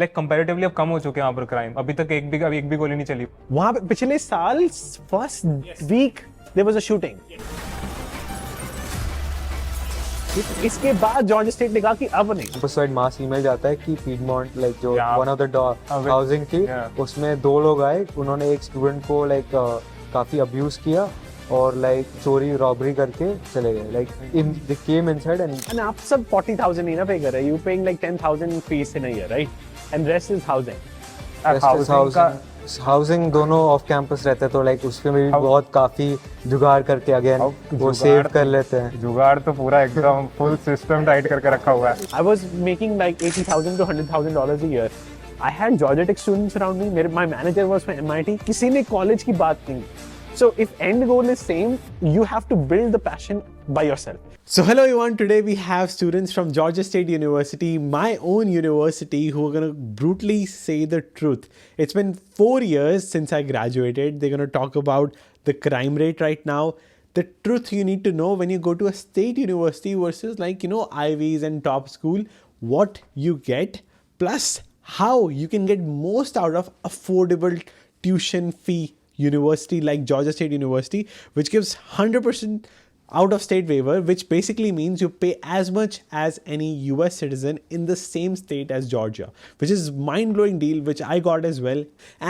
Like comparatively अब कम हो चुके हैं वहाँ पर क्राइम। अभी तक एक भी गोली नहीं चली। वहां पे पिछले साल first week there was a shooting. इसके बाद जॉर्जिया स्टेट ने कहा कि अब नहीं। सुसाइड मास ईमेल जाता है कि पीडमॉन्ट लाइक जो वन ऑफ द हाउसिंग थी उसमें 2 लोग आए, उन्होंने एक स्टूडेंट को लाइक काफी अब्यूज किया और लाइक चोरी रॉबरी करके चले गए। Like they came inside and आप सब 40,000 ही ना पे कर रहे, you paying like 10,000 fees in a year, right? And rest is housing. Housing दोनों ऑफ कैंपस रहते हैं, तो लाइक उसमें भी बहुत काफी जुगाड़ करके अगेन वो सेव कर लेते हैं। जुगाड़ तो पूरा एकदम फुल सिस्टम टाइट करके रखा हुआ है। I was making like $80,000 to $100,000 a year. I had Georgia Tech students around me. My manager was from MIT. किसी ने college की बात नहीं। So if end goal is same, you have to build the passion by yourself. So hello everyone, today we have students from Georgia State University, my own university, who are going to brutally say the truth. It's been 4 years since I graduated. They're going to talk about the crime rate right now, the truth you need to know when you go to a state university versus like, you know, Ivies and top school, what you get, plus how you can get most out of affordable tuition fee university like Georgia State University, which gives 100% out of state waiver, which basically means you pay as much as any US citizen in the same state as Georgia, which is mind blowing deal, which I got as well,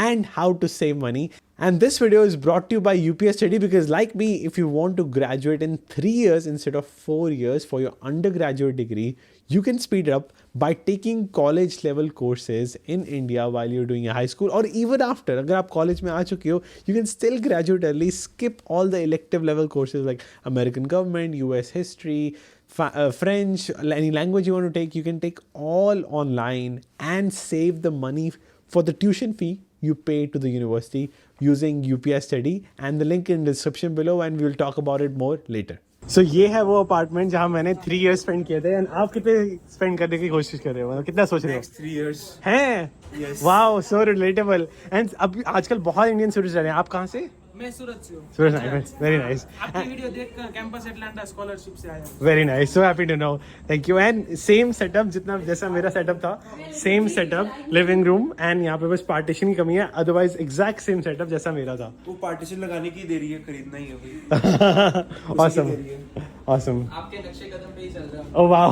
and how to save money. And this video is brought to you by UPS Study, because like me, if you want to graduate in 3 years instead of 4 years for your undergraduate degree, you can speed it up by taking college level courses in India while you're doing your high school, or even after. अगर आप college में आ चुके हो, you can still graduate early, skip all the elective level courses like American government, US history, French, any language you want to take, you can take all online and save the money for the tuition fee you pay to the university using UPS Study, and the link in the description below, and we will talk about it more later. So ये है वो apartment जहाँ मैंने 3 years spend किए थे, and आप कितने spend करने की कोशिश कर रहे हो, मतलब कितना सोच रहे हो? 3 years हैं? Wow, so relatable. एंड अब आजकल बहुत इंडियन स्टूडेंट्स रह रहे हैं। आप कहाँ से? मैं सूरत से हूँ। Surat, nice, very nice. आपकी वीडियो देखकर कैंपस एटलांटा स्कॉलरशिप से आया हूँ। Very nice, so happy to know, thank you. And same setup जितना जैसा मेरा सेटअप था, same setup, living room, and यहाँ पे बस पार्टीशन की कमी है, अदरवाइज एग्जैक्ट सेम सेटअप जैसा मेरा था। वो पार्टीशन लगाने की देरी है, खरीदना ही है भाई। Awesome, awesome. आपके नक्शे कदम पे ही चल रहा हूँ। Oh wow.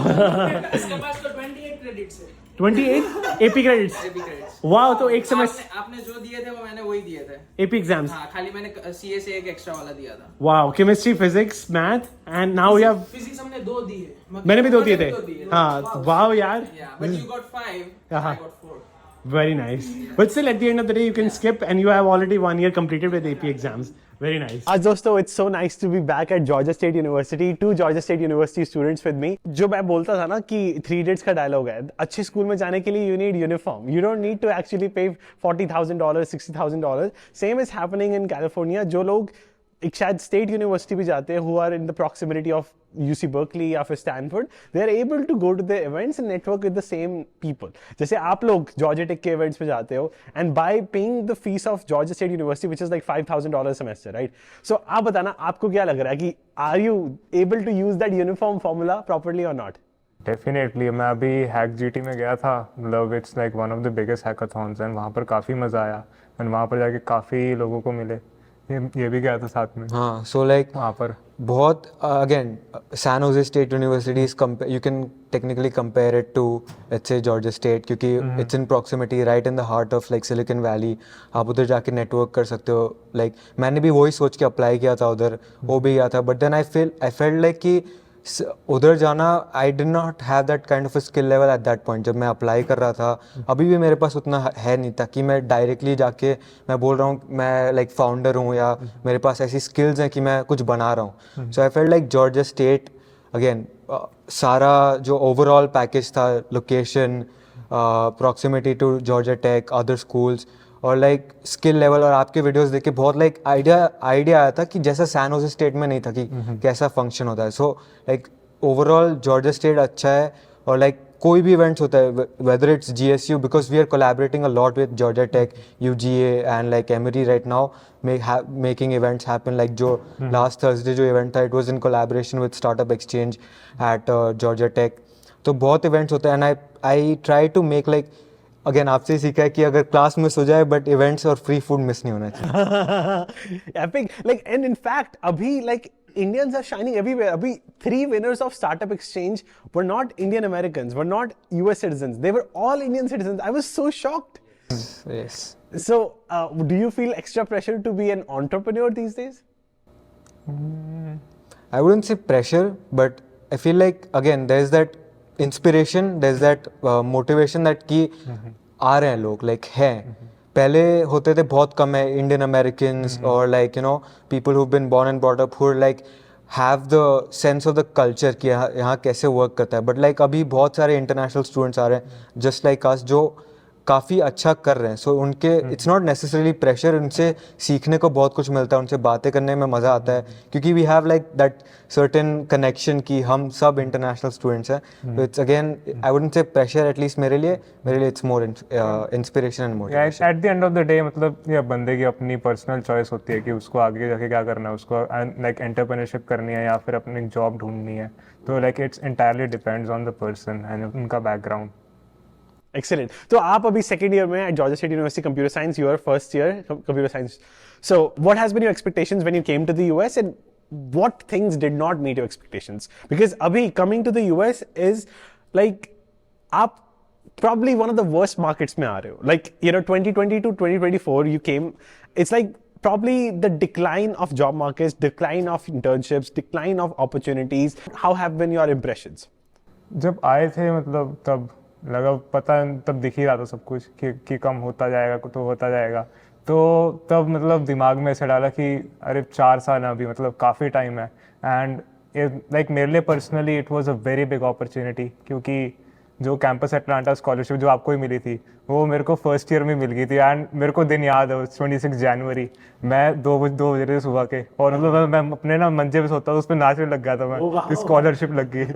इसके पास तो 28 क्रेडिट्स है। 28 AP credits. AP credits। Wow, तो एक सेमेस्टर आपने जो दिए थे वो मैंने वही दिए थे। AP exams. हाँ, खाली मैंने CA से एक एक्स्ट्रा वाला दिया था। Wow, chemistry, physics, math, and now we have. Physics हमने 2 दिए। मैंने भी 2 दिए थे। हाँ, वाओ यार। But you got 5, I got 4. Very nice. But still, at the end of the day, you can skip, and you have already 1 year completed with AP exams. Very nice. आज दोस्तों, it's so nice to be back at Georgia State University. 2 Georgia State University students with me. जो मैं बोलता था ना कि 3 Idiots का dialogue है, अच्छे स्कूल में जाने के लिए you need uniform. You don't need to actually pay $40,000, $60,000. Same is happening in California. जो लोग एक शायद स्टेट यूनिवर्सिटी भी जाते हैं, who are in the proximity of UC Berkeley या फिर Stanford, they are able to go to the events and network with the same people. जैसे आप लोग Georgia Tech के events पे जाते हो, and by paying the fees of Georgia State University, which is like $5,000 a semester, right? So आप बताना, आपको क्या लग रहा है कि are you able to use that uniform formula properly or not? Definitely. मैं अभी हैक जीटी में गया था, मतलब it's like one of the biggest hackathons, and वहाँ पर काफ़ी मज़ा आया, एंड वहाँ पर जाके काफ़ी लोगों को मिले। ये भी गया था साथ में। हाँ, सो लाइक वहाँ पर बहुत again San Jose State University is you can technically compare it to let's say Georgia State, क्योंकि it's in proximity, right in the heart of like Silicon Valley. आप उधर जाके नेटवर्क कर सकते हो। लाइक मैंने भी वही सोच के अप्लाई किया था उधर, वो भी गया था, but then I felt like कि उधर जाना, I did not have that kind of skill level at that point. जब मैं अप्लाई कर रहा था, अभी भी मेरे पास उतना है नहीं था कि मैं डायरेक्टली जाके मैं बोल रहा हूँ मैं लाइक फाउंडर हूँ, या मेरे पास ऐसी स्किल्स हैं कि मैं कुछ बना रहा हूँ। So I felt like Georgia State again, सारा जो ओवरऑल पैकेज था, location, proximity to Georgia Tech, other schools, और लाइक स्किल लेवल, और आपके वीडियोस देख के बहुत लाइक आइडिया आया था कि जैसा सैन होजे स्टेट में नहीं था कि कैसा फंक्शन होता है। So like overall Georgia State अच्छा है, और लाइक कोई भी इवेंट्स होता है, whether it's GSU, because we are collaborating a lot with Georgia Tech, UGA and like Emory right now making events happen. Like जो लास्ट थर्सडे जो event था, it was in collaboration with startup exchange at Georgia Tech. तो बहुत events होते हैं, and I try to make like again आपसे ही सीखा है कि अगर क्लास मिस हो जाए बट इवेंट्स और फ्री फूड मिस नहीं होना चाहिए. Epic. Like, and in fact, abhi, like, Indians are shining everywhere. Abhi, 3 winners of Startup Exchange were not Indian Americans, were not US citizens. They were all Indian citizens. I was so shocked. Yes. So, do you feel extra pressure to be an entrepreneur these days? I wouldn't say pressure, but I feel like again there's that inspiration, there's that motivation that कि आ रहे हैं लोग, like हैं. पहले होते थे बहुत कम है Indian Americans or like you know people who've been born and brought up who are like have the sense of the culture कि यहाँ कैसे work करता है. But like अभी बहुत सारे international students आ रहे हैं just like us जो काफ़ी अच्छा कर रहे हैं. सो उनके इट्स नॉट नेसेसरीली प्रेशर, उनसे सीखने को बहुत कुछ मिलता है, उनसे बातें करने में मज़ा आता है क्योंकि we have like that certain connection कि हम सब इंटरनेशनल स्टूडेंट्स हैं. तो it's again I wouldn't say pressure, at least मेरे लिए it's more inspiration and motivation. At the end of the day मतलब ये बंदे की अपनी पर्सनल चॉइस होती है कि उसको आगे जाके क्या करना है, उसको लाइक एंटरप्रेन्योरशिप करनी है या फिर अपनी जॉब ढूंढनी है. तो like it's entirely depends on the person and उनका बैकग्राउंड. Excellent. So, आप अभी second year में at Georgia State University Computer Science, you are first year Computer Science. So, what has been your expectations when you came to the US, and what things did not meet your expectations? Because अभी coming to the US is like आप probably one of the worst markets में आ रहे हो. Like, you know, 2020 to 2024 you came. It's like probably the decline of job markets, decline of internships, decline of opportunities. How have been your impressions? जब आए थे मतलब तब लगा पता तब दिख ही रहा था सब कुछ कि कम होता जाएगा तो होता जाएगा. तो तब मतलब दिमाग में ऐसे डाला कि अरे 4 साल अभी मतलब काफ़ी टाइम है. एंड लाइक मेरे लिए personally it was a very big opportunity क्योंकि जो कैंपस एटलांटा स्कॉलरशिप जो आपको ही मिली थी वो मेरे को फर्स्ट ईयर में मिल गई थी. एंड मेरे को दिन याद है 26 जनवरी, मैं 2 बजे सुबह के, और मतलब मैं अपने ना मंजे पे सोता था, उस पर नाचने लग गया था मैं, स्कॉलरशिप लग गई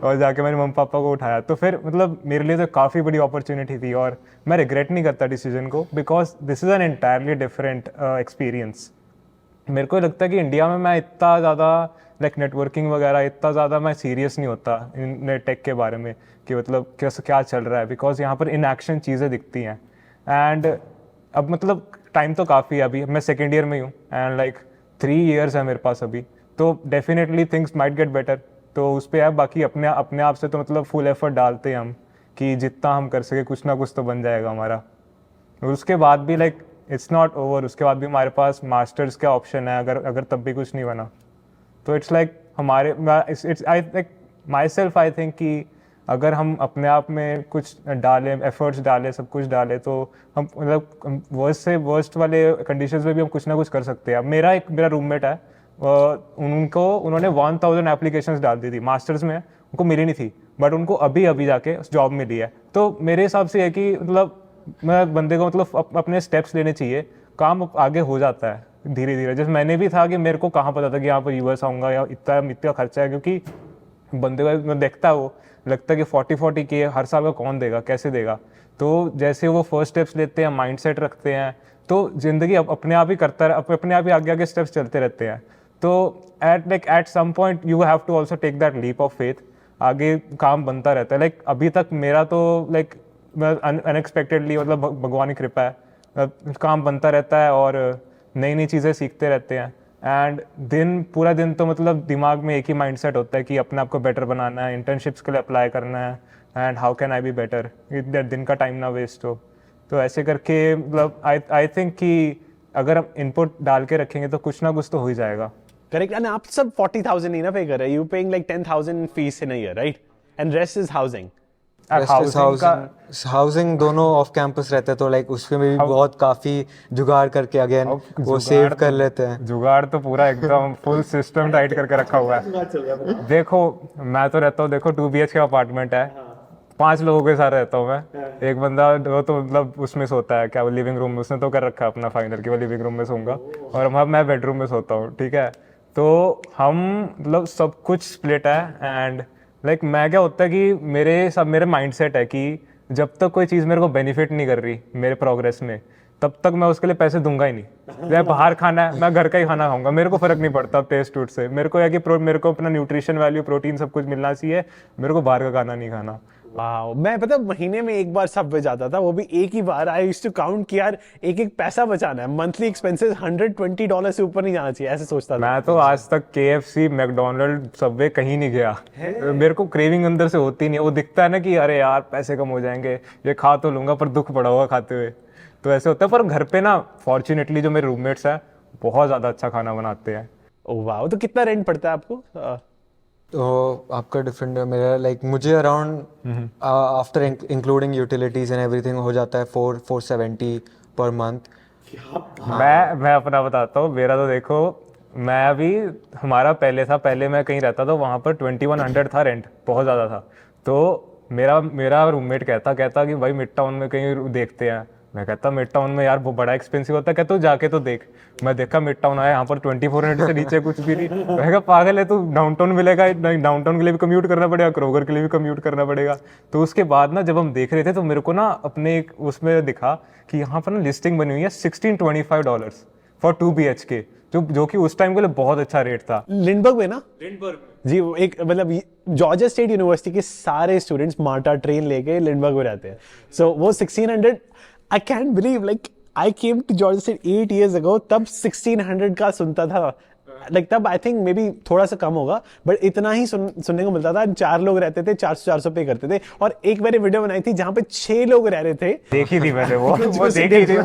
और जाके मैंने मम्मी पापा को उठाया. तो फिर मतलब मेरे लिए तो काफ़ी बड़ी अपॉर्चुनिटी थी और मैं रिग्रेट नहीं करता डिसीजन को because this is an entirely different experience. मेरे को लगता है कि इंडिया में मैं इतना ज़्यादा लाइक नेटवर्किंग वगैरह इतना ज़्यादा मैं सीरियस नहीं होता इन टेक के बारे में कि मतलब कैसे क्या चल रहा है, बिकॉज यहाँ पर इन एक्शन चीज़ें दिखती हैं. एंड अब मतलब टाइम तो काफ़ी है, अभी मैं सेकेंड ईयर में हूँ एंड लाइक 3 years है मेरे पास अभी, तो definitely things might get better. तो उस पर है, बाकी अपने आप से तो मतलब फुल एफर्ट डालते हैं हम कि जितना हम कर सके कुछ ना कुछ तो बन जाएगा हमारा. और उसके बाद भी लाइक इट्स नॉट ओवर, उसके बाद भी हमारे पास मास्टर्स का ऑप्शन है अगर तब भी कुछ नहीं बना. तो इट्स लाइक हमारे it's I like my self I think कि अगर हम अपने आप में कुछ डालें, एफर्ट्स डालें, सब कुछ डालें, तो हम मतलब वर्स्ट से वर्स्ट वाले कंडीशंस में भी हम कुछ ना कुछ कर सकते हैं. अब मेरा रूममेट है, उन्होंने 1000 एप्लीकेशंस डाल दी थी मास्टर्स में, उनको मिली नहीं थी, बट उनको अभी जाके जॉब मिली है. तो मेरे हिसाब से है कि मतलब मैं बंदे को मतलब अपने स्टेप्स लेने चाहिए, काम आगे हो जाता है धीरे धीरे. जैसे मैंने भी था कि मेरे को कहाँ पता था कि यहाँ पर यूएस आऊँगा या इतना खर्चा है, क्योंकि बंदे को देखता है वो लगता है कि 40 के हर साल का कौन देगा, कैसे देगा. तो जैसे वो फर्स्ट स्टेप्स लेते हैं, माइंडसेट रखते हैं, तो ज़िंदगी अपने आप ही करता है, अपने आप ही आगे स्टेप्स चलते रहते हैं. तो at some point you have to also take that leap of faith. आगे काम बनता रहता है. लाइक अभी तक मेरा तो लाइक अनएक्सपेक्टेडली मतलब भगवान की कृपा है, काम बनता रहता है और नई नई चीज़ें सीखते रहते हैं. एंड पूरा दिन तो मतलब दिमाग में एक ही माइंडसेट होता है कि अपने आप को बेटर बनाना है, इंटर्नशिप्स के लिए अप्लाई करना है, and how can I be better, दिन का टाइम ना वेस्ट हो. तो ऐसे करके मतलब आई थिंक कि अगर हम इनपुट डाल के रखेंगे तो कुछ ना कुछ तो हो ही जाएगा. Correct. And आप सब 40,000 नहीं ना पे कर रहे, you paying like 10,000 fees in a year, right? And rest is housing. Housing दोनों ऑफ कैंपस रहते हैं, तो लाइक उसमें भी बहुत काफी जुगाड़ करके अगेन वो सेव कर लेते हैं. जुगाड़ तो पूरा एकदम फुल सिस्टम टाइट करके रखा हुआ है. देखो मैं तो रहता हूँ, देखो 2 BHK अपार्टमेंट है, 5 लोगों के साथ रहता हूँ मैं. एक बंदा वो तो मतलब उसमें सोता है, क्या वो लिविंग रूम में, उसने तो कर रखा है अपना फाइनल कि वो लिविंग रूम में सोऊंगा, और मैं बेडरूम में सोता हूँ. ठीक है, तो हम मतलब सब कुछ स्प्लिट है. एंड लाइक मैं क्या होता है कि मेरे माइंडसेट है कि जब तक कोई चीज़ मेरे को बेनिफिट नहीं कर रही मेरे प्रोग्रेस में, तब तक मैं उसके लिए पैसे दूंगा ही नहीं. मैं बाहर खाना है, मैं घर का ही खाना खाऊंगा, मेरे को फर्क नहीं पड़ता टेस्ट टूट से. मेरे को है कि मेरे को अपना न्यूट्रिशन वैल्यू, प्रोटीन सब कुछ मिलना चाहिए, मेरे को बाहर का खाना नहीं खाना. वाओ, मैं पता महीने में एक बार सबवे जाता था, वो भी एक ही बार। आई यूज्ड टू काउंट कि यार एक एक पैसा बचाना है, मंथली एक्सपेंसेस $120 से ऊपर नहीं जाना चाहिए, ऐसे सोचता था। मैं तो आज तक KFC, मैकडोनल्ड, सबवे कहीं नहीं गया। मेरे को क्रेविंग अंदर से होती नहीं है, वो दिखता है ना कि अरे यार पैसे कम हो जाएंगे, ये खा तो लूंगा पर दुख पड़ा होगा खाते हुए, तो ऐसे होता है। पर घर पे ना फॉर्चुनेटली जो मेरे रूममेट्स हैं बहुत ज़्यादा अच्छा खाना बनाते हैं। ओह वाओ, तो कितना रेंट पड़ता है आपको? तो आपका डिफरेंट है, मेरा लाइक मुझे around after including utilities and everything हो जाता है 470 पर मंथ। मैं अपना बताता हूँ, मेरा तो देखो, मैं अभी, हमारा पहले मैं कहीं रहता था, वहाँ पर 2100 था रेंट, बहुत ज़्यादा था। तो मेरा रूममेट कहता कि भाई मिड टाउन में कहीं देखते हैं। मैं कहता मिड टाउन में यार वो बड़ा एक्सपेंसिव होता है। कहता जाके तो देख। मैं देखा मिड टाउन आया, यहाँ पर 2400 से नीचे कुछ भी नहीं। मैं कहा पागल है तू, डाउनटाउन मिलेगा नहीं, डाउनटाउन के लिए भी कम्यूट करना पड़ेगा, क्रोगर के लिए भी कम्यूट करना पड़ेगा। तो उसके बाद ना जब हम देख रहे थे तो मेरे को ना अपने एक उसमें दिखा कि यहाँ पर ना लिस्टिंग बनी हुई है $1625 फॉर 2 BHK, जो कि उस टाइम के लिए बहुत अच्छा रेट था। लिंडबर्ग में ना? लिंडबर्ग जी, वो एक मतलब जॉर्जिया स्टेट यूनिवर्सिटी के सारे स्टूडेंट्स मार्टा ट्रेन लेके लिंडबर्ग में रहते हैं। सो वो 1600, I can't believe, like I came to Georgia State 8 years ago, तब 1600 का सुनता था। लाइक तब आई थिंक मे बी थोड़ा सा कम होगा, बट इतना ही सुनने को मिलता था। 4 लोग रहते थे, 400 पे करते थे। और एक मैंने वीडियो बनाई थी जहाँ पे 6 लोग रह रहे थे। देखी थी मैंने वो देखी थी।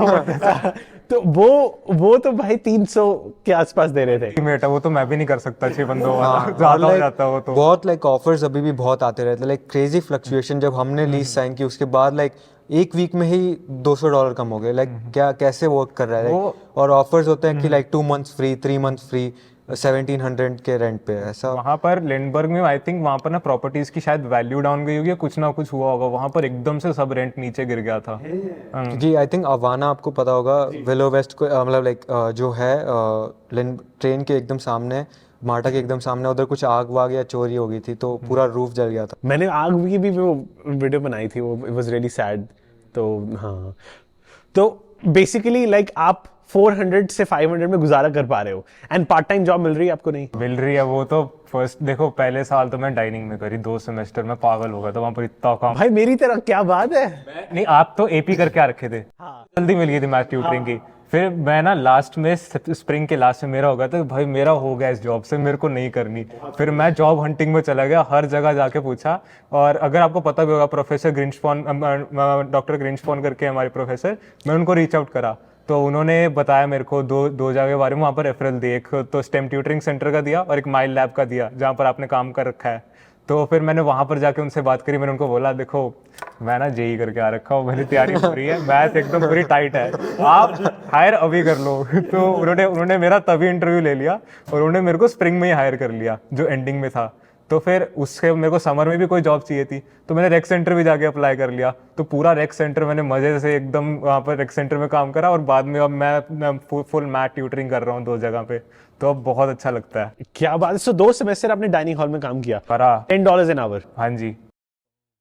तो वो तो भाई 300 के आसपास दे रहे थे। मेटा वो तो मैं भी नहीं कर सकता 6 बंदों वाला, ज्यादा हो जाता वो तो। बहुत लाइक ऑफर्स अभी भी बहुत आते रहते, लाइक क्रेजी फ्लक्चुएशन। जब हमने लीज साइन की उसके बाद लाइक एक वीक में ही $200 कम हो गए। लाइक क्या कैसे वर्क कर रहा है? और ऑफर्स होते हैं कि like 2 months free, 3 months free, 1700 के रेंट पे। ऐसा वहाँ पर लिंडबर्ग में आई थिंक वहाँ पर ना प्रॉपर्टीज की शायद वैल्यू डाउन गई होगी, कुछ ना कुछ हुआ होगा, वहाँ पर एकदम से सब रेंट नीचे गिर गया था। क्योंकि आई थिंक अवाना आपको पता होगा, विलो वेस्ट को मतलब लाइक जो है ट्रेन के एकदम सामने, मार्टा के एकदम सामने, उधर कुछ आग वाग या चोरी हो गई थी तो पूरा रूफ जल गया था। मैंने आग की भी वो वीडियो बनाई थी, वो इट वाज रियली सैड। तो हाँ, तो बेसिकली लाइक आप 400 से 500 में गुजारा कर पा रहे हो, एंड पार्ट टाइम जॉब मिल रही है आपको? नहीं मिल रही है। वो तो फर्स्ट देखो, पहले साल तो मैं डाइनिंग में करी, 2 सेमेस्टर में पागल हो गया था वहाँ पर, इतना काम। भाई मेरी तरह, क्या बात है। नहीं, आप तो AP करके आ रखे थे, जल्दी मिल गई थी मैथ ट्यूटरिंग की। फिर मैं ना लास्ट में, स्प्रिंग के लास्ट में मेरा हो गया था, भाई मेरा हो गया इस जॉब से, मेरे को नहीं करनी। फिर मैं जॉब हंटिंग में चला गया, हर जगह जाके पूछा। और अगर आपको पता भी होगा, प्रोफेसर ग्रिंचपॉन, डॉक्टर ग्रिंचपॉन करके हमारे प्रोफेसर, मैं उनको रीच आउट करा तो उन्होंने बताया मेरे को दो जगह के बारे में। वहाँ पर रेफरल दिए, एक तो स्टेम ट्यूटरिंग सेंटर का दिया और एक माइल लैब का दिया, जहाँ पर आपने काम कर रखा है। तो फिर मैंने वहाँ पर जाके उनसे बात करी। मैंने उनको बोला देखो मैं ना JEE करके आ रखा हूँ, मेरी तैयारी पूरी है, मैथ एकदम पूरी टाइट है, आप हायर अभी कर लो। तो उन्होंने मेरा तभी इंटरव्यू ले लिया और उन्होंने मेरे को स्प्रिंग में ही हायर कर लिया, जो एंडिंग में था। तो फिर उसके मेरे को समर में भी कोई जॉब चाहिए थी, तो मैंने रेक सेंटर भी जाके अप्लाई कर लिया। तो पूरा रेक सेंटर मैंने मजे से एकदम वहाँ पर रेक सेंटर में काम करा। और बाद में अब मैं फुल मैथ ट्यूटरिंग कर रहा हूँ 2 जगह पे, तो अब बहुत अच्छा लगता है। क्या बात है। सो 2 सेमेस्टर आपने डाइनिंग हॉल में काम किया, करा। $10 an hour? हाँ जी।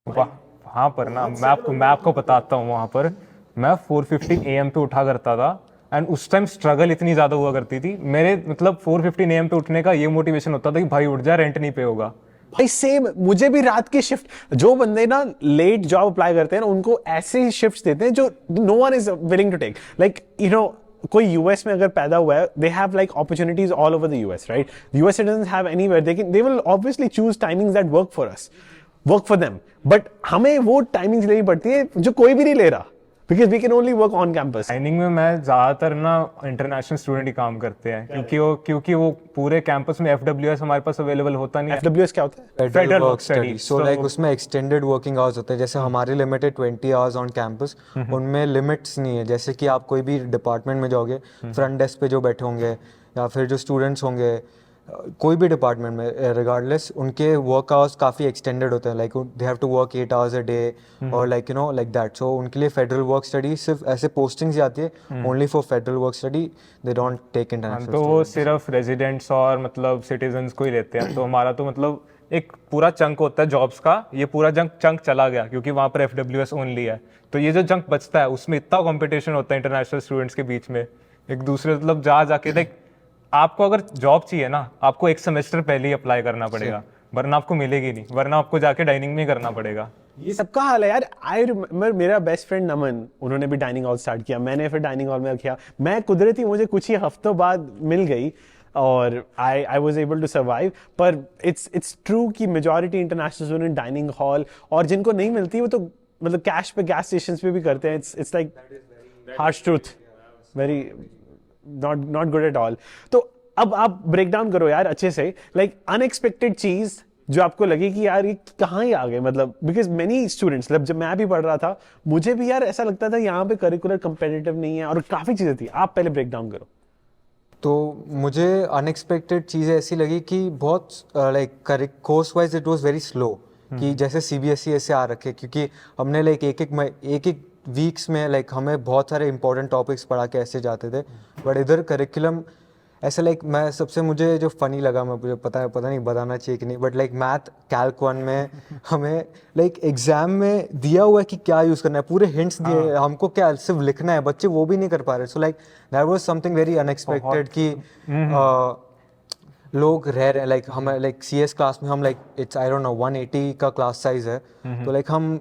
वहाँ पर ना मैं आपको बताता हूँ, वहाँ पर मैं 4:15 AM पे उठा करता था। एंड उस टाइम स्ट्रगल इतनी ज़्यादा हुआ करती थी मेरे, मतलब 4:15 AM पे उठने का ये मोटिवेशन होता था कि भाई उठ जा, रेंट नहीं पे होगा। भाई सेम, मुझे भी रात की शिफ्ट, जो बंदे ना लेट जॉब अप्लाई करते हैं ना, उनको ऐसे शिफ्ट्स देते हैं जो no one is willing to take. Like you know, कोई यूएस में अगर पैदा हुआ है, they have like opportunities all over the US, right? US citizens have anywhere, they will obviously choose timings that work for us, work for them. But हमें वो timings लेनी पड़ती है जो कोई भी नहीं ले रहा, because we can only work on campus. Training में मैं ज़्यादातर ना इंटरनेशनल स्टूडेंट ही काम करते हैं, क्योंकि वो पूरे कैंपस में FWS हमारे पास अवेलेबल होता नहीं है। FWS क्या होता है? Federal work study. So like उसमें एक्सटेंडेड वर्किंग आवर्स होते हैं। जैसे हमारे लिमिटेड 20 आवर्स ऑन कैंपस, उनमें लिमिट्स नहीं है। जैसे कि आप कोई भी डिपार्टमेंट में जाओगे, फ्रंट डेस्क पे जो बैठे होंगे या फिर जो स्टूडेंट्स होंगे, कोई भी डिपार्टमेंट में रिगार्डलेस, उनके वर्क आवर्स काफ़ी एक्सटेंडेड होते हैं। Like they have to work 8 hours a day और like you know like that. So उनके लिए फेडरल वर्क स्टडी सिर्फ ऐसे पोस्टिंग्स आती है, only for federal work study, they don't take international. तो वो सिर्फ रेजिडेंट्स और मतलब सिटीजन्स को ही लेते हैं। तो हमारा तो मतलब एक पूरा चंक होता है जॉब्स का, ये पूरा चंक चला गया क्योंकि वहाँ पर FWS ओनली है। तो ये जो चंक बचता है उसमें इतना कंपटीशन होता है इंटरनेशनल स्टूडेंट्स के बीच में, एक दूसरे मतलब जा जाके लाइक आपको अगर जॉब चाहिए ना, आपको 1 सेमेस्टर पहले ही अप्लाई करना पड़ेगा, वरना आपको मिलेगी नहीं, वरना आपको जाके डाइनिंग में ही करना पड़ेगा। ये सबका हाल है यार। आई रिमेम्बर मेरा बेस्ट फ्रेंड नमन, उन्होंने भी डाइनिंग हॉल स्टार्ट किया, मैंने फिर डाइनिंग हॉल में किया। मैं कुदरती मुझे कुछ ही हफ्तों बाद मिल गई और I was able to survive. पर इट्स ट्रू कि majority international student dining hall, और जिनको नहीं मिलती वो तो मतलब कैश पे गैस स्टेशंस पे भी करते हैं। It's like harsh truth, very not good at all. तो अब आप ब्रेक डाउन करो यार अच्छे से, लाइक अनएक्सपेक्टेड चीज जो आपको लगे कि यार ये कहाँ ही आ गए, मतलब बिकॉज मेनी स्टूडेंट्स, जब मैं भी पढ़ रहा था मुझे भी यार ऐसा लगता था यहाँ पे करिकुलर कंपेटिटिव नहीं है और काफी चीजें थी। आप पहले ब्रेक डाउन करो। तो मुझे अनएक्सपेक्टेड चीज़ें ऐसी लगी कि बहुत like course wise it was very slow, कि जैसे सीबीएसई ऐसे आ रखे, क्योंकि हमने लाइक एक वीक्स में लाइक हमें बहुत सारे इंपॉर्टेंट टॉपिक्स पढ़ा के ऐसे जाते थे। बट इधर करिकुलम ऐसे लाइक मैं सबसे मुझे जो फनी लगा, मैं मुझे पता नहीं बताना चाहिए कि नहीं, बट लाइक मैथ कैल्क 1 में हमें लाइक एग्जाम में दिया हुआ है कि क्या यूज़ करना है, पूरे हिंट्स दिए हैं, हमको क्या सिर्फ लिखना है, बच्चे वो भी नहीं कर पा रहे। So like that was something very unexpected कि लोग रह रहे हैं लाइक हम लाइक सीएस क्लास में हम like it's I don't know 180 का क्लास साइज है, तो लाइक हम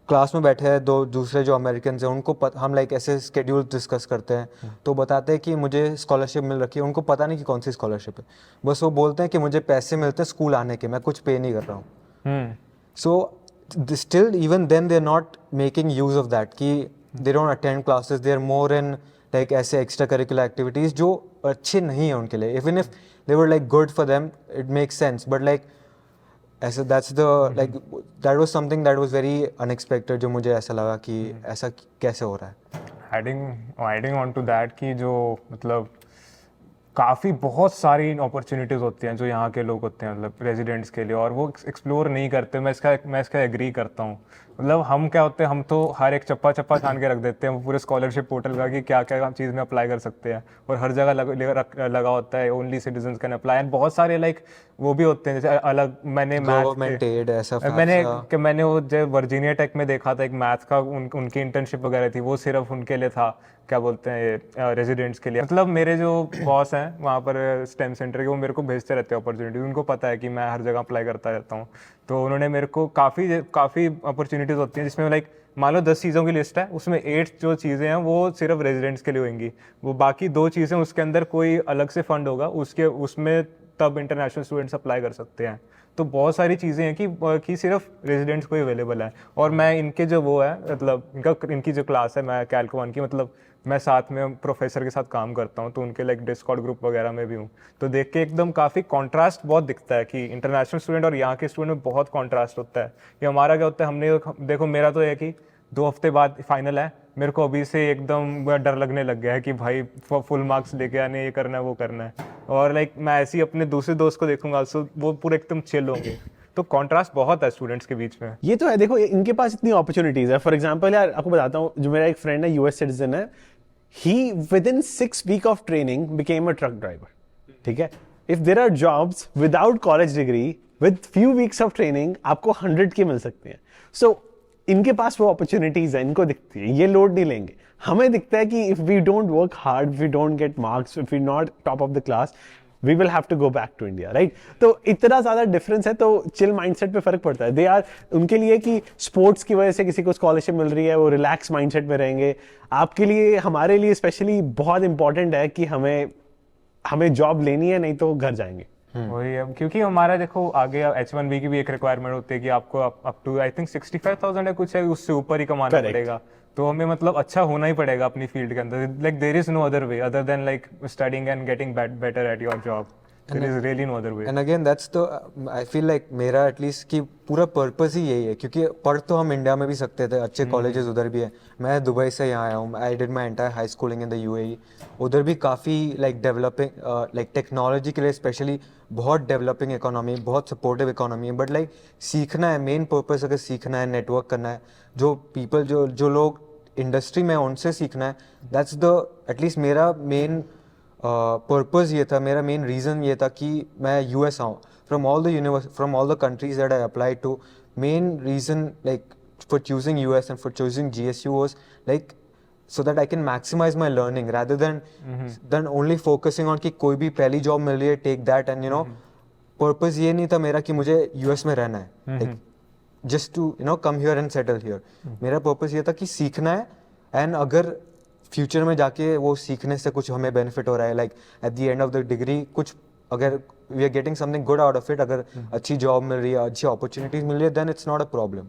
क्लास में बैठे हैं, दो दूसरे जो अमेरिकन हैं उनको हम लाइक ऐसे स्केड्यूल डिस्कस करते हैं, तो बताते हैं कि मुझे स्कॉलरशिप मिल रखी है, उनको पता नहीं कि कौन सी स्कॉलरशिप है, बस वो बोलते हैं कि मुझे पैसे मिलते हैं स्कूल आने के, मैं कुछ पे नहीं कर रहा हूँ। So still even then they are not making use of that, कि they don't attend classes, they are more in like ऐसे एक्स्ट्रा करिकुलर एक्टिविटीज जो अच्छे नहीं है उनके लिए। Even if they were like good for them it makes sense, but like ऐसा that's the like that was something that was very unexpected, जो मुझे ऐसा लगा कि ऐसा कैसे हो रहा है। एडिंग ऑन टू दैट कि जो मतलब काफ़ी बहुत सारी अपॉर्चुनिटीज़ होती हैं जो यहाँ के लोग होते हैं मतलब रेजिडेंट्स के लिए, और वो एक्सप्लोर नहीं करते। मैं इसका एग्री करता हूँ। मतलब हम क्या होते हैं, हम तो हर एक चप्पा छान के रख देते हैं पूरे स्कॉलरशिप पोर्टल का कि क्या क्या चीज़ में अप्लाई कर सकते हैं, और हर जगह लगा होता है only citizens can apply. And बहुत सारे लाइक वो भी होते हैं जैसे अलग, गवर्नमेंट एड ऐसा मैंने वो जो वर्जीनिया टेक में देखा था एक मैथ का उनकी इंटर्नशिप वगैरह थी, वो सिर्फ उनके लिए था, क्या बोलते हैं ये रेजिडेंट्स के लिए। मतलब मेरे जो बॉस हैं वहाँ पर स्टेम सेंटर के, वो मेरे को भेजते रहते हैं अपॉर्चुनिटी, उनको पता है कि मैं हर जगह अप्लाई करता रहता हूँ, तो उन्होंने मेरे को काफ़ी अपॉर्चुनिटीज़ होती हैं जिसमें लाइक मान लो 10 चीज़ों की लिस्ट है, उसमें 8 जो चीज़ें हैं वो सिर्फ रेजिडेंट्स के लिए होंगी, वो बाकी 2 चीज़ें उसके अंदर कोई अलग से फंड होगा उसमें तब इंटरनेशनल स्टूडेंट्स अप्लाई कर सकते हैं। तो बहुत सारी चीज़ें हैं कि सिर्फ रेजिडेंट्स को ही अवेलेबल है। और मैं इनके जो वो है मतलब इनकी जो क्लास है, मैं कैल्क 1 की, मतलब मैं साथ में प्रोफेसर के साथ काम करता हूँ, तो उनके लाइक डिस्कॉर्ड ग्रुप वगैरह में भी हूँ, तो देख के एकदम काफ़ी कॉन्ट्रास्ट बहुत दिखता है कि इंटरनेशनल स्टूडेंट और यहाँ के स्टूडेंट में बहुत कॉन्ट्रास्ट होता है। ये हमारा क्या होता है, हमने देखो मेरा तो है कि 2 हफ्ते बाद फाइनल है, मेरे को अभी से एकदम डर लगने लग गया है कि भाई फुल मार्क्स लेके आने, ये करना है वो करना है। और लाइक मैं ऐसे ही अपने दूसरे दोस्त को देखूंगा सो वो पूरे एकदम चिल होंगे। तो कॉन्ट्रास्ट बहुत है स्टूडेंट्स के बीच में। ये तो है, देखो इनके पास इतनी अपॉर्चुनिटीज है। फॉर एग्जांपल यार आपको बताता हूँ, जो मेरा एक फ्रेंड है यूएस सिटीजन है, he within 6 weeks of training became a truck driver. ठीक है, if there are jobs without college degree with few weeks of training आपको 100 के मिल सकते हैं। so इनके पास वो अपॉर्चुनिटीज है, इनको दिखती है, ये लोड नहीं लेंगे। हमें दिखता है कि if we don't work hard, if we don't get marks, if we're not top of the class, we will have to go back to India, right? तो इतना ज़्यादा डिफरेंस है, तो चिल माइंडसेट पे फर्क पड़ता है। दे आर उनके लिए कि स्पोर्ट्स की वजह से किसी को स्कॉलरशिप मिल रही है, वो रिलैक्स माइंडसेट में रहेंगे। आपके लिए, हमारे लिए स्पेशली बहुत इंपॉर्टेंट है कि हमें जॉब लेनी है, नहीं तो घर जाएंगे। वही है, क्योंकि हमारा देखो आगे H1B की भी एक रिक्वायरमेंट होती है कि आपको अप टू आई थिंक 65,000 है कुछ है, उससे ऊपर ही कमाना पड़ेगा। तो हमें मतलब अच्छा होना ही पड़ेगा अपनी फील्ड के अंदर। Like there is no other way other than like studying and getting better at your job. There is really no other way. And again that's the I feel like मेरा एटलीस्ट कि पूरा purpose ही यही है, क्योंकि पढ़ तो हम India में भी सकते थे, अच्छे कॉलेजेस उधर भी है। मैं दुबई से यहाँ आया हूँ, I did my entire high schooling in the UAE. उधर भी काफ़ी लाइक डेवलपिंग लाइक टेक्नोलॉजी के लिए स्पेशली बहुत डेवलपिंग इकोनॉमी, बहुत सपोर्टिव इकोनॉमी है। बट लाइक सीखना है, मेन पर्पस अगर सीखना है, नेटवर्क करना है, जो पीपल जो लोग इंडस्ट्री में उनसे सीखना है, दैट्स द एटलीस्ट मेरा मेन पर्पस ये था, मेरा मेन रीज़न ये था कि मैं यूएस आऊँ। From all the countries that I apply to, main reason like for choosing US and for choosing GSU was like so that I can maximize my learning rather than only focusing on कि कोई भी पहली job मिल रही है, take that and you know, purpose ये नहीं था मेरा कि मुझे US में रहना है। like, just to come here and settle here. मेरा पर्पस ये था कि सीखना है, एंड अगर फ्यूचर में जाके वो सीखने से कुछ हमें बेनिफिट हो रहा है, like at the end of the degree कुछ अगर we are getting something good out of it, अगर अच्छी जॉब मिल रही है, अच्छी अपॉर्चुनिटीज मिल रही है, then it's not a problem.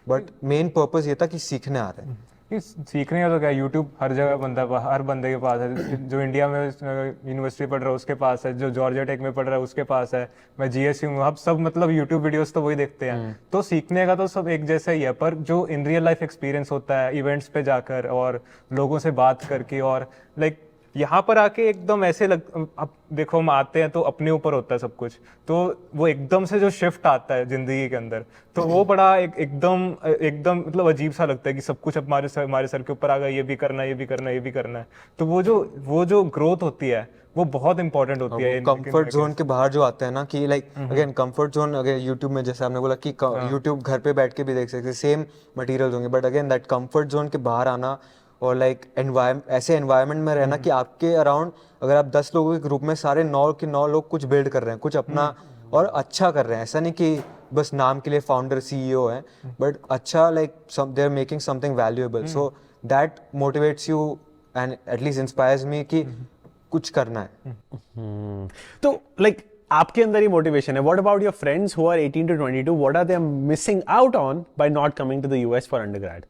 But main purpose ये था कि सीखने आ रहे हैं. सीखने का तो क्या, यूट्यूब हर जगह हर बंदे के पास है. जो इंडिया में यूनिवर्सिटी पढ़ रहा है उसके पास है, जो जॉर्जिया टेक में पढ़ रहा है उसके पास है, मैं जीएसयू में, अब सब मतलब यूट्यूब वीडियोस तो वही देखते हैं. तो सीखने का तो सब एक जैसा ही है, पर जो इन रियल लाइफ एक्सपीरियंस होता है इवेंट्स पे जाकर और लोगों से बात करके, और लाइक यहाँ पर आके एकदम ऐसे अब देखो हम आते हैं तो अपने ऊपर होता है सब कुछ, तो वो एकदम से जो शिफ्ट आता है जिंदगी के अंदर, तो वो बड़ा एकदम मतलब अजीब सा लगता है कि सब कुछ हमारे सर के ऊपर आ गया, ये भी करना है, ये भी करना है, ये भी करना है. तो वो जो ग्रोथ होती है वो बहुत इंपॉर्टेंट होती है. कंफर्ट जोन के बाहर जो आते हैं ना, कि लाइक अगेन कंफर्ट जोन, अगर यूट्यूब में जैसे आपने बोला कि यूट्यूब घर पे बैठ के भी देख सकते हैं, सेम मटेरियल्स होंगे, but again that comfort zone के बाहर आना और लाइक ऐसे एनवायरनमेंट में रहना कि आपके अराउंड अगर आप 10 लोगों के ग्रुप में सारे 9 के 9 लोग कुछ बिल्ड कर रहे हैं, कुछ अपना और अच्छा कर रहे हैं. ऐसा नहीं कि बस नाम के लिए फाउंडर सीईओ है, बट अच्छा like they are making something valuable. So that motivates you and at least inspires me कि कुछ करना है. तो लाइक आपके अंदर ही मोटिवेशन है. What about your friends who are 18 to 22? What are they missing out on by not coming to the US for undergrad?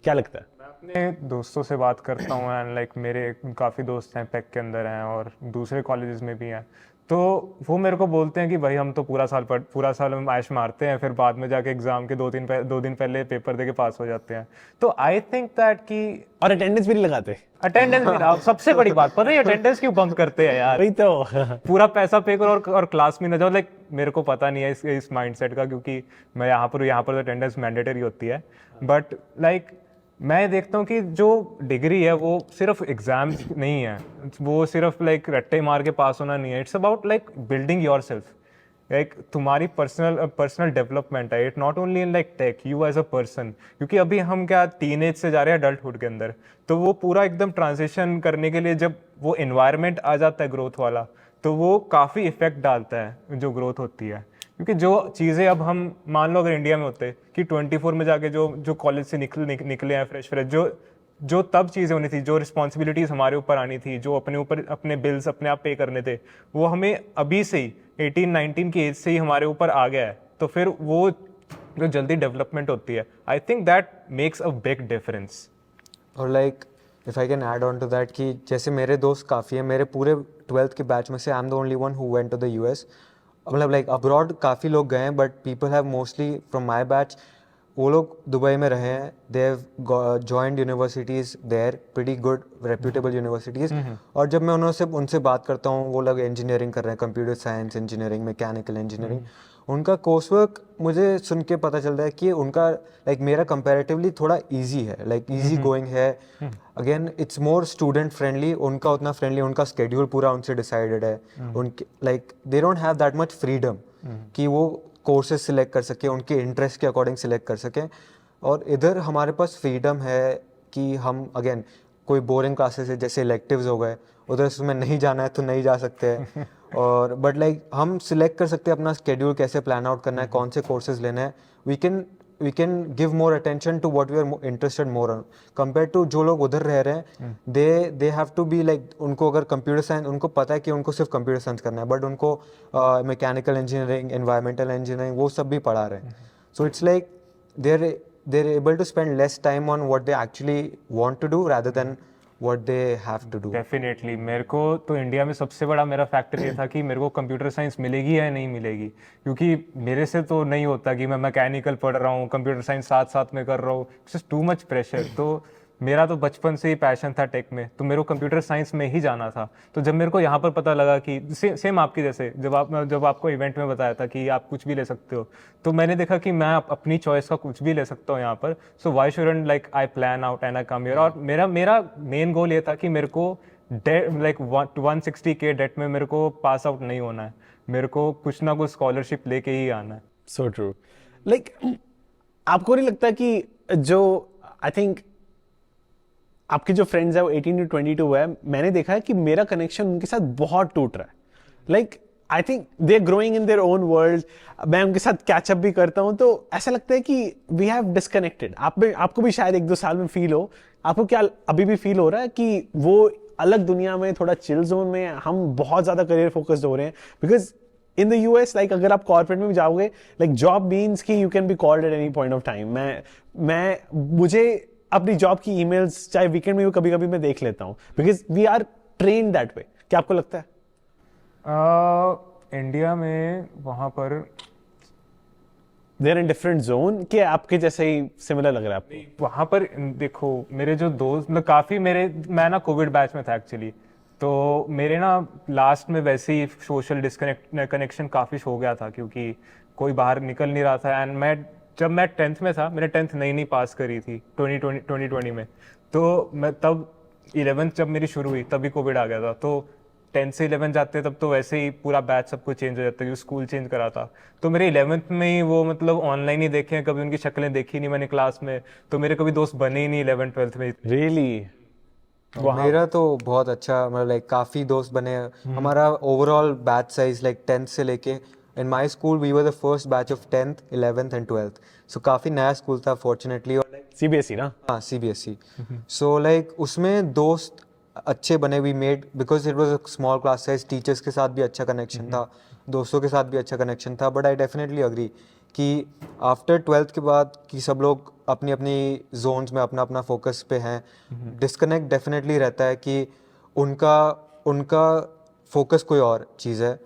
क्या लगता है? अपने दोस्तों से बात करता हूँ, एंड लाइक मेरे काफ़ी दोस्त हैं पैक के अंदर हैं और दूसरे कॉलेजेस में भी हैं, तो वो मेरे को बोलते हैं कि भाई हम तो पूरा साल हम ऐश मारते हैं, फिर बाद में जाके एग्जाम के 2 दिन पहले पेपर दे के पास हो जाते हैं. तो आई थिंक दैट कि और अटेंडेंस भी नहीं लगाते. अटेंडेंस नहीं, सबसे बड़ी बात पता है अटेंडेंस क्यों बंक करते हैं यार. वही तो पूरा पैसा पे करो और क्लास में ना जाओ. लाइक मेरे को पता नहीं है इस माइंडसेट का, क्योंकि मैं यहाँ पर अटेंडेंस मैंडेटरी होती है, बट लाइक मैं देखता हूँ कि जो डिग्री है वो सिर्फ एग्जाम नहीं है, वो सिर्फ लाइक रट्टे मार के पास होना नहीं है. It's about like building yourself, like तुम्हारी पर्सनल डेवलपमेंट है. It not only in like tech, you as a person. क्योंकि अभी हम क्या टीनेज से जा रहे हैं अडल्टहुड के अंदर, तो वो पूरा एकदम ट्रांजिशन करने के लिए जब वो एनवायरनमेंट आ जाता है ग्रोथ वाला, तो वो काफ़ी इफेक्ट डालता है जो ग्रोथ होती है. क्योंकि जो चीज़ें अब हम मान लो अगर इंडिया में होते कि 24 में जाके जो कॉलेज से निकले हैं फ्रेश जो तब चीज़ें होनी थी, जो रिस्पॉन्सिबिलिटीज़ हमारे ऊपर आनी थी, जो अपने बिल्स अपने आप पे करने थे, वो हमें अभी से ही 18-19 की एज से ही हमारे ऊपर आ गया है. तो फिर वो जो जल्दी डेवलपमेंट होती है, I think that makes a big difference. और like if I can add on to that कि जैसे मेरे दोस्त काफ़ी हैं, मेरे पूरे 12th के बैच में से I am the only one who went to the US. मतलब लाइक अब्रॉड काफ़ी लोग गए हैं, but people have mostly from my batch, वो लोग दुबई में रहे हैं. They have joined universities there, pretty good reputable universities. और जब मैं उनसे बात करता हूँ, वो लोग इंजीनियरिंग कर रहे हैं, computer science engineering, mechanical engineering. उनका कोर्स वर्क मुझे सुन के पता चल रहा है कि उनका लाइक मेरा कंपैरेटिवली थोड़ा इजी है, लाइक इजी गोइंग है. Again it's more student friendly. उनका उतना फ्रेंडली, उनका स्केड्यूल पूरा उनसे डिसाइडेड है. उनके like they don't have that much freedom कि वो कोर्सेज सिलेक्ट कर सके, उनके इंटरेस्ट के अकॉर्डिंग सिलेक्ट कर सकें. और इधर हमारे पास फ्रीडम है कि हम अगेन कोई बोरिंग क्लासेस है जैसे इलेक्टिव्स हो गए, उधर उसमें नहीं जाना है तो नहीं जा सकते हैं. और बट लाइक हम सिलेक्ट कर सकते हैं अपना स्केड्यूल कैसे प्लान आउट करना है, कौन से कोर्सेज लेने हैं. We can give more attention to what we are interested more on compare to जो लोग उधर रह रहे हैं. They have to be like, उनको अगर कंप्यूटर साइंस, उनको पता है कि उनको सिर्फ कंप्यूटर साइंस करना है, बट उनको मैकेनिकल इंजीनियरिंग, एनवायरमेंटल इंजीनियरिंग वो सब भी पढ़ा रहे हैं. So it's like they're able to spend less time on what they actually want to do rather than what they have to do. Definitely. मेरे को तो इंडिया में सबसे बड़ा मेरा फैक्टर ये था कि मेरे को कंप्यूटर साइंस मिलेगी या नहीं मिलेगी, क्योंकि मेरे से तो नहीं होता कि मैं मैकेनिकल पढ़ रहा हूँ, कंप्यूटर साइंस साथ में कर रहा हूँ. It's too much pressure. तो मेरा तो बचपन से ही पैशन था टेक में, तो मेरे को कंप्यूटर साइंस में ही जाना था. तो जब मेरे को यहाँ पर पता लगा कि सेम आपकी जैसे जब आपको इवेंट में बताया था कि आप कुछ भी ले सकते हो, तो मैंने देखा कि मैं अपनी चॉइस का कुछ भी ले सकता हूँ यहाँ पर. So why shouldn't like I plan out and I come here. और मेरा मेन गोल ये था कि मेरे को लाइक 160K डेट में मेरे को पास आउट नहीं होना है, मेरे को कुछ ना कुछ स्कॉलरशिप लेके ही आना है. So true. लाइक आपको नहीं लगता कि जो आई थिंक आपके जो फ्रेंड्स है वो 18 to 22 है, मैंने देखा है कि मेरा कनेक्शन उनके साथ बहुत टूट रहा है. Like I think they are growing in their own world. मैं उनके साथ कैचअप भी करता हूँ तो ऐसा लगता है कि वी हैव डिस्कनेक्टेड. आपको भी शायद 1-2 साल में फील हो. आपको क्या अभी भी फील हो रहा है कि वो अलग दुनिया में, थोड़ा चिल जोन में, हम बहुत ज्यादा करियर फोकस्ड हो रहे हैं? Because in the US, like अगर आप कॉर्पोरेट में भी जाओगे, लाइक जॉब मीन्स कि you can be called at any point of time. मुझे अपनी जॉब की ईमेल्स चाहे वीकेंड में भी कभी कभी मैं देख लेता हूँ, because we are train that way. क्या आपको लगता है? इंडिया में वहाँ पर देयर इन डिफरेंट जोन कि आपके जैसे ही सिमिलर लग रहा है आपको? वहाँ पर देखो, मेरे जो दोस्त मतलब काफ़ी मैं ना कोविड बैच में था एक्चुअली, तो मेरे ना लास्ट में वैसे ही सोशल कनेक्शन काफ़ी हो गया था क्योंकि कोई बाहर निकल नहीं रहा था. एंड जब मैं 10th में था, मैंने 10th नई पास करी थी 2020 में, तो मैं तब 11th जब मेरी शुरू हुई तभी कोविड आ गया था. तो 10th से 11th जाते तब तो वैसे ही पूरा बैच सब कुछ चेंज हो जाता है, स्कूल चेंज करा था. तो मेरे 11th में ही वो मतलब ऑनलाइन ही देखे हैं, कभी उनकी शक्लें देखी नहीं मैंने क्लास में, तो मेरे कभी दोस्त बने ही नहीं 11th 12th में. रियली? मेरा तो बहुत अच्छा, मतलब लाइक काफ़ी दोस्त बने. हमारा overall batch size like 10th से लेके, in my school we were the first batch of 10th, 11th and 12th. So काफ़ी नया स्कूल था फॉर्चुनेटली. और सीबीएसई ना? हाँ, CBSE. सो लाइक उसमें दोस्त अच्छे बने. We made, because it was a small class size, teachers के साथ भी अच्छा कनेक्शन था, दोस्तों के साथ भी अच्छा कनेक्शन था. बट आई डेफिनेटली अग्री कि आफ्टर 12th के बाद कि सब लोग अपनी अपनी जोन्स में अपना अपना फोकस पे हैं. डिस्कनेक्ट डेफिनेटली रहता है कि उनका फोकस कोई और चीज़ है.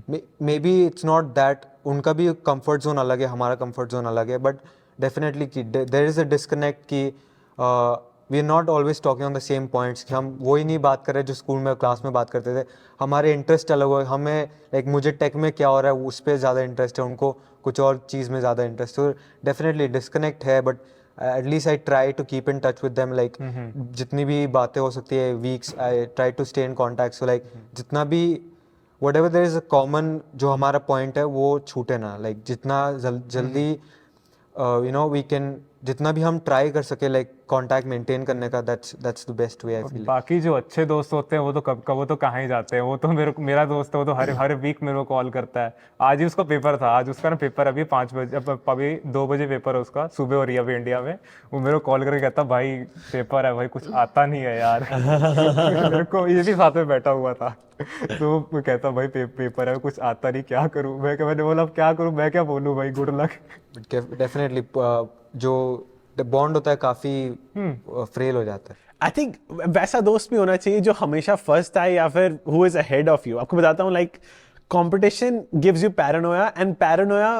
May be it's not that, उनका भी कंफर्ट जोन अलग है, हमारा कंफर्ट जोन अलग है. बट डेफिनेटली कि देयर इज़ अ डिस्कनेक्ट कि we are not always talking on the same points, कि हम वही नहीं बात कर रहे जो स्कूल में क्लास में बात करते थे. हमारे इंटरेस्ट अलग हो. हमें लाइक मुझे टेक में क्या हो रहा है उस पर ज़्यादा इंटरेस्ट है, उनको कुछ और चीज़ में ज़्यादा इंटरेस्ट है. तो डेफिनेटली डिस्कनेक्ट है. But at least I try to keep in touch with them. Like जितनी भी बातें हो सकती है weeks, I try to stay in contact. So like जितना भी whatever there is a common जो हमारा पॉइंट है वो छूटे ना. लाइक जितना जल्दी यू नो वी कैन, जितना भी हम ट्राई कर सके लाइक कांटेक्ट मेंटेन करने का, that's the best way I feel. बाकी जो अच्छे दोस्त होते हैं वो तो वो तो कहाँ ही जाते हैं. वो तो मेरा दोस्त है, वो तो हर वीक मेरे को कॉल करता है. आज ही उसका पेपर था, आज उसका ना पेपर अभी 5 बजे, अभी 2 बजे पेपर है उसका, सुबह हो रही है अभी इंडिया में. वो मेरे को कॉल करके कहता भाई पेपर है भाई, कुछ आता नहीं है यार. मेरे को ये भी साथ में बैठा हुआ था, तो वो कहता भाई पेपर है कुछ आता नहीं, क्या करूँ. मैंने बोला अब क्या करूँ, मैं क्या बोलूँ भाई, गुड लक. डेफिनेटली जो बॉन्ड होता है काफ़ी फ्रेल हो जाता है. आई थिंक वैसा दोस्त भी होना चाहिए जो हमेशा फर्स्ट आए या फिर who is ahead of you. आपको बताता हूँ, like competition gives you paranoia and paranoia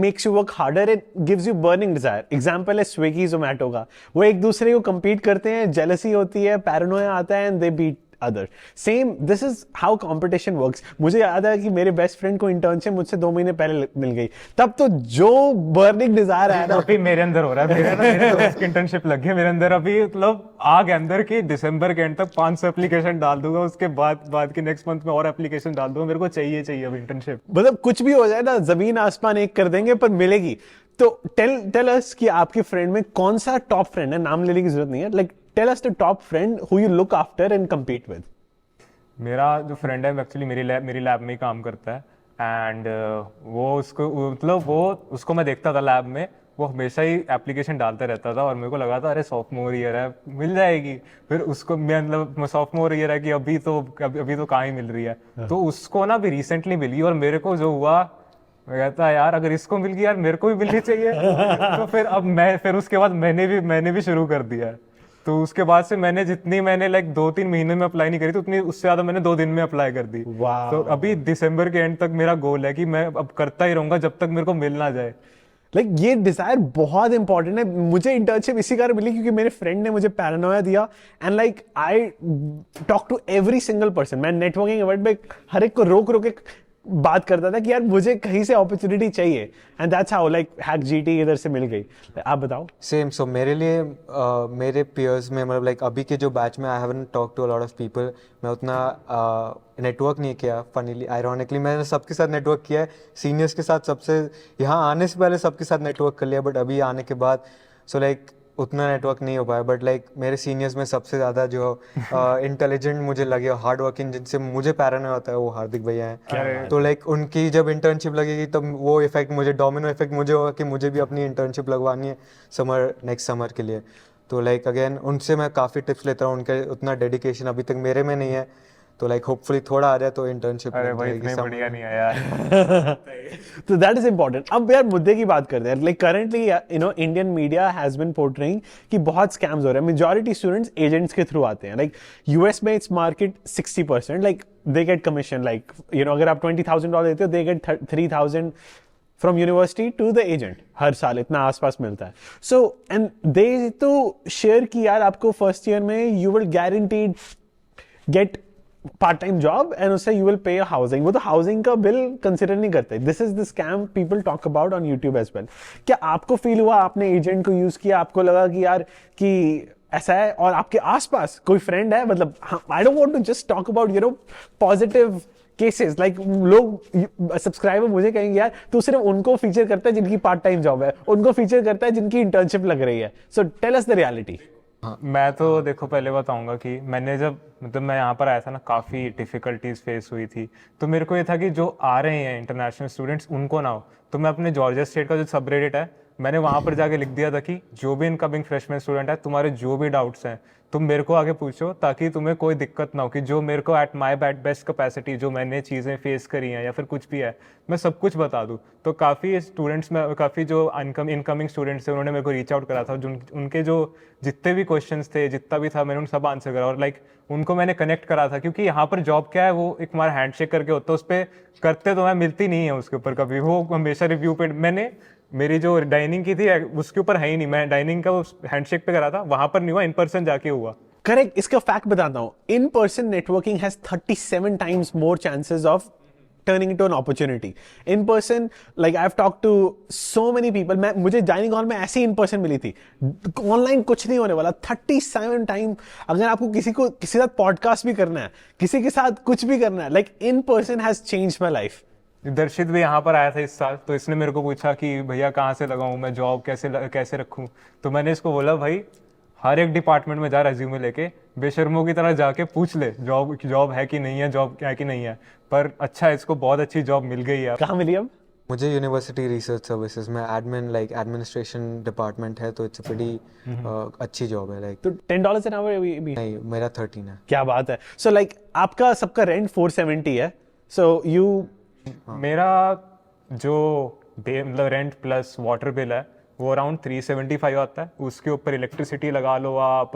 makes you work harder. It gives you burning desire. Example है Swiggy Zomato का. वो एक दूसरे को compete करते हैं, jealousy होती है, paranoia आता है and they beat other. Same, this is how competition works. मुझे याद है कि मेरे बेस्ट फ्रेंड को इंटर्नशिप मुझसे 2 महीने पहले मिल गई. तब तो जो बर्निंग डिजायर है ना, अभी मेरे अंदर हो रहा है. मेरे दोस्त की इंटर्नशिप लगी है मेरे अंदर अभी, मतलब आग अंदर की दिसंबर के एंड तक 500 एप्लीकेशन डाल दूंगा, उसके बाद के नेक्स्ट मंथ में और एप्लीकेशन डाल दूंगा. मेरे को चाहिए अभी इंटर्नशिप. मतलब कुछ भी हो जाए ना, जमीन आसमान एक कर देंगे पर मिलेगी. तो टेल अस कि आपके फ्रेंड में कौन सा टॉप फ्रेंड है, नाम लेने की जरूरत नहीं है, like tell us the top friend who you look after and compete with. मेरा जो फ्रेंड है एक्चुअली मेरी लैब में ही काम करता है. एंड वो उसको मैं देखता था लैब में, वो हमेशा ही एप्लीकेशन डालता रहता था और मेरे को लगा था अरे सॉफ्टमोर ईयर है मिल जाएगी. फिर उसको मतलब सॉफ्टमोर ईयर है कि अभी तो कहाँ ही मिल रही है. तो उसको ना भी रिसेंटली मिली और मेरे को जो हुआ, मैं कहता यार अगर इसको मिल गई यार मेरे को भी मिलनी चाहिए. तो फिर उसके बाद मैंने भी शुरू कर दिया. तो उसके बाद से मैंने लाइक 2-3 महीने में अप्लाई नहीं करी, तो उतनी उससे ज्यादा मैंने 2 दिन में अप्लाई कर दी. तो अभी दिसंबर के एंड तक मेरा गोल है कि मैं अब करता ही रहूंगा जब तक मेरे को मिल ना जाए. लाइक ये डिजायर बहुत इंपॉर्टेंट है. मुझे इंटर्नशिप इसी कारण मिली क्योंकि मेरे फ्रेंड ने मुझे पैरानोया दिया. And like I talk to every single person. मैं नेटवर्किंग इवेंट में हर एक को रोक के बात करता था कि यार मुझे कहीं से अपॉर्चुनिटी चाहिए. And that's how like hack GT इधर से मिल गई. आप बताओ. सेम. सो मेरे लिए मेरे पीयर्स में मतलब लाइक अभी के जो बैच में I haven't talk to a lot of people. मैं उतना नेटवर्क नहीं किया. फनीली आयरॉनिकली मैंने सबके साथ नेटवर्क किया है. सीनियर्स के साथ सबसे, यहाँ आने से पहले सबके साथ नेटवर्क कर लिया, बट अभी आने के बाद सो लाइक उतना नेटवर्क नहीं हो पाया, बट लाइक मेरे सीनियर्स में सबसे ज़्यादा जो इंटेलिजेंट मुझे लगे, हार्ड वर्किंग, जिनसे मुझे पैरानॉय होता है, वो हार्दिक भैया हैं। तो लाइक उनकी जब इंटर्नशिप लगेगी तब वो इफेक्ट मुझे, डोमिनो इफेक्ट मुझे होगा कि मुझे भी अपनी इंटर्नशिप लगवानी है नेक्स्ट समर के लिए। तो लाइक अगेन उनसे मैं काफ़ी टिप्स लेता हूँ, उनके उतना डेडिकेशन अभी तक मेरे में नहीं है, तो लाइक होपफुली थोड़ा आ जाए तो इंटर्नशिप अरे लग भाई जाएगी इतने समर बढ़िया में। नहीं है यार। तो दैट इज इंपॉर्टेंट। अब यार मुद्दे की बात करते हैं, like currently you know Indian media has been portraying कि बहुत स्कैम्स हो रहे हैं, मेजॉरिटी स्टूडेंट्स एजेंट्स के थ्रू आते हैं। लाइक यूएस में it's market 60%, like they get commission, like you know अगर आप $20,000 देते हो, they get 3,000 from university to the agent हर साल, इतना आसपास मिलता है। सो एंड दे तो शेयर की यार आपको फर्स्ट ईयर में you will guaranteed get part time job and उससे यू विल पे हाउसिंग। वो तो हाउसिंग का बिल कंसिडर नहीं करते। This is the scam people talk about on YouTube as well. क्या आपको फील हुआ, आपने एजेंट को यूज किया, आपको लगा कि यार कि ऐसा है, और आपके आसपास कोई फ्रेंड है, मतलब I don't want to just talk about you know positive cases, like लोग सब्सक्राइबर मुझे कहेंगे यार तू सिर्फ उनको फीचर करता है जिनकी पार्ट टाइम जॉब है, उनको फीचर करता है जिनकी इंटर्नशिप लग रही है। So tell us the reality. मैं तो देखो पहले बताऊंगा कि मैंने जब मतलब मैं यहाँ पर आया था ना, काफ़ी डिफ़िकल्टीज फेस हुई थी। तो मेरे को ये था कि जो आ रहे हैं इंटरनेशनल स्टूडेंट्स उनको ना हो, तो मैं अपने जॉर्जिया स्टेट का जो सबरेडिट है, मैंने वहाँ पर जाके लिख दिया था कि जो भी इनकमिंग फ्रेशमैन स्टूडेंट है, तुम्हारे जो भी डाउट्स हैं तुम मेरे को आगे पूछो, ताकि तुम्हें कोई दिक्कत ना हो। कि जो मेरे को एट माई बेस्ट कैपेसिटी जो मैंने चीज़ें फेस करी हैं या फिर कुछ भी है, मैं सब कुछ बता दूँ। तो काफ़ी स्टूडेंट्स में, काफ़ी जो इनकमिंग स्टूडेंट्स थे, उन्होंने मेरे को रीच आउट करा था। उनके जो जितने भी क्वेश्चंस थे, जितना भी था, मैंने उन सब आंसर करा। और लाइक उनको मैंने कनेक्ट करा था, क्योंकि यहाँ पर जॉब क्या है, वो एक हमारा हैंडशेक करके होता है, उस पर करते तो मैं मिलती नहीं है उसके ऊपर कभी, वो हमेशा रिव्यू पे। मैंने मेरी जो डाइनिंग की थी उसके ऊपर है ही नहीं, मैं डाइनिंग का उस हैंडशेक पे करा था, वहां पर नहीं हुआ, इन पर्सन जाके हुआ। करेक्ट। इसका फैक्ट बताता हूं, in person networking has 37 times more chances of turning into an opportunity. In person, like I've talked to so many people, मुझे डाइनिंग हॉल में ऐसे ही इन पर्सन मिली थी, ऑनलाइन कुछ नहीं होने वाला। 37 टाइम अगर आपको किसी के साथ पॉडकास्ट भी करना है, किसी के साथ कुछ भी करना है, like in person has changed my life. दर्शित भी यहाँ पर आया था इस साल, तो इसने मेरे को पूछा कि भैया कहाँ से लगाऊं मैं जॉब, कैसे रखूं। तो मैंने इसको बोला भाई हर एक डिपार्टमेंट में जा, रेज्यूमे लेके बेशर्मों की तरह जाके पूछ ले जॉब है कि नहीं है, जॉब है कि नहीं है। पर अच्छा है, इसको बहुत अच्छी जॉब मिल गई है। कहाँ मिली अब? मुझे यूनिवर्सिटी रिसर्च सर्विसेज में एडमिन, लाइक एडमिनिस्ट्रेशन डिपार्टमेंट है, तो इट्स बड़ी अच्छी जॉब है। लाइक तो $10 an hour भी? नहीं, मेरा 13 है। क्या बात है। सो लाइक आपका सबका रेंट 470 है, सो यू मेरा जो मतलब रेंट प्लस वाटर बिल है वो अराउंड 375 आता है। उसके ऊपर इलेक्ट्रिसिटी लगा लो आप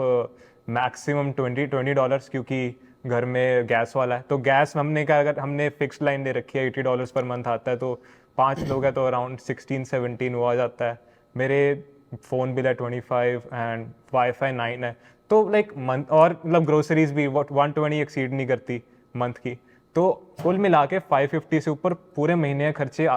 मैक्सिमम $20, क्योंकि घर में गैस वाला है। तो गैस हमने क्या, अगर हमने फिक्स लाइन दे रखी है, $80 पर मंथ आता है, तो 5 लोग हैं तो अराउंड 16-17 वो आ जाता है। मेरे फ़ोन बिल है 25 एंड वाईफाई 9 है। तो लाइक मंथ, और मतलब ग्रोसरीज भी 120 एक्सीड नहीं करती मंथ की। तो कुल मिला के 550 से ऊपर पूरे महीने के खर्चे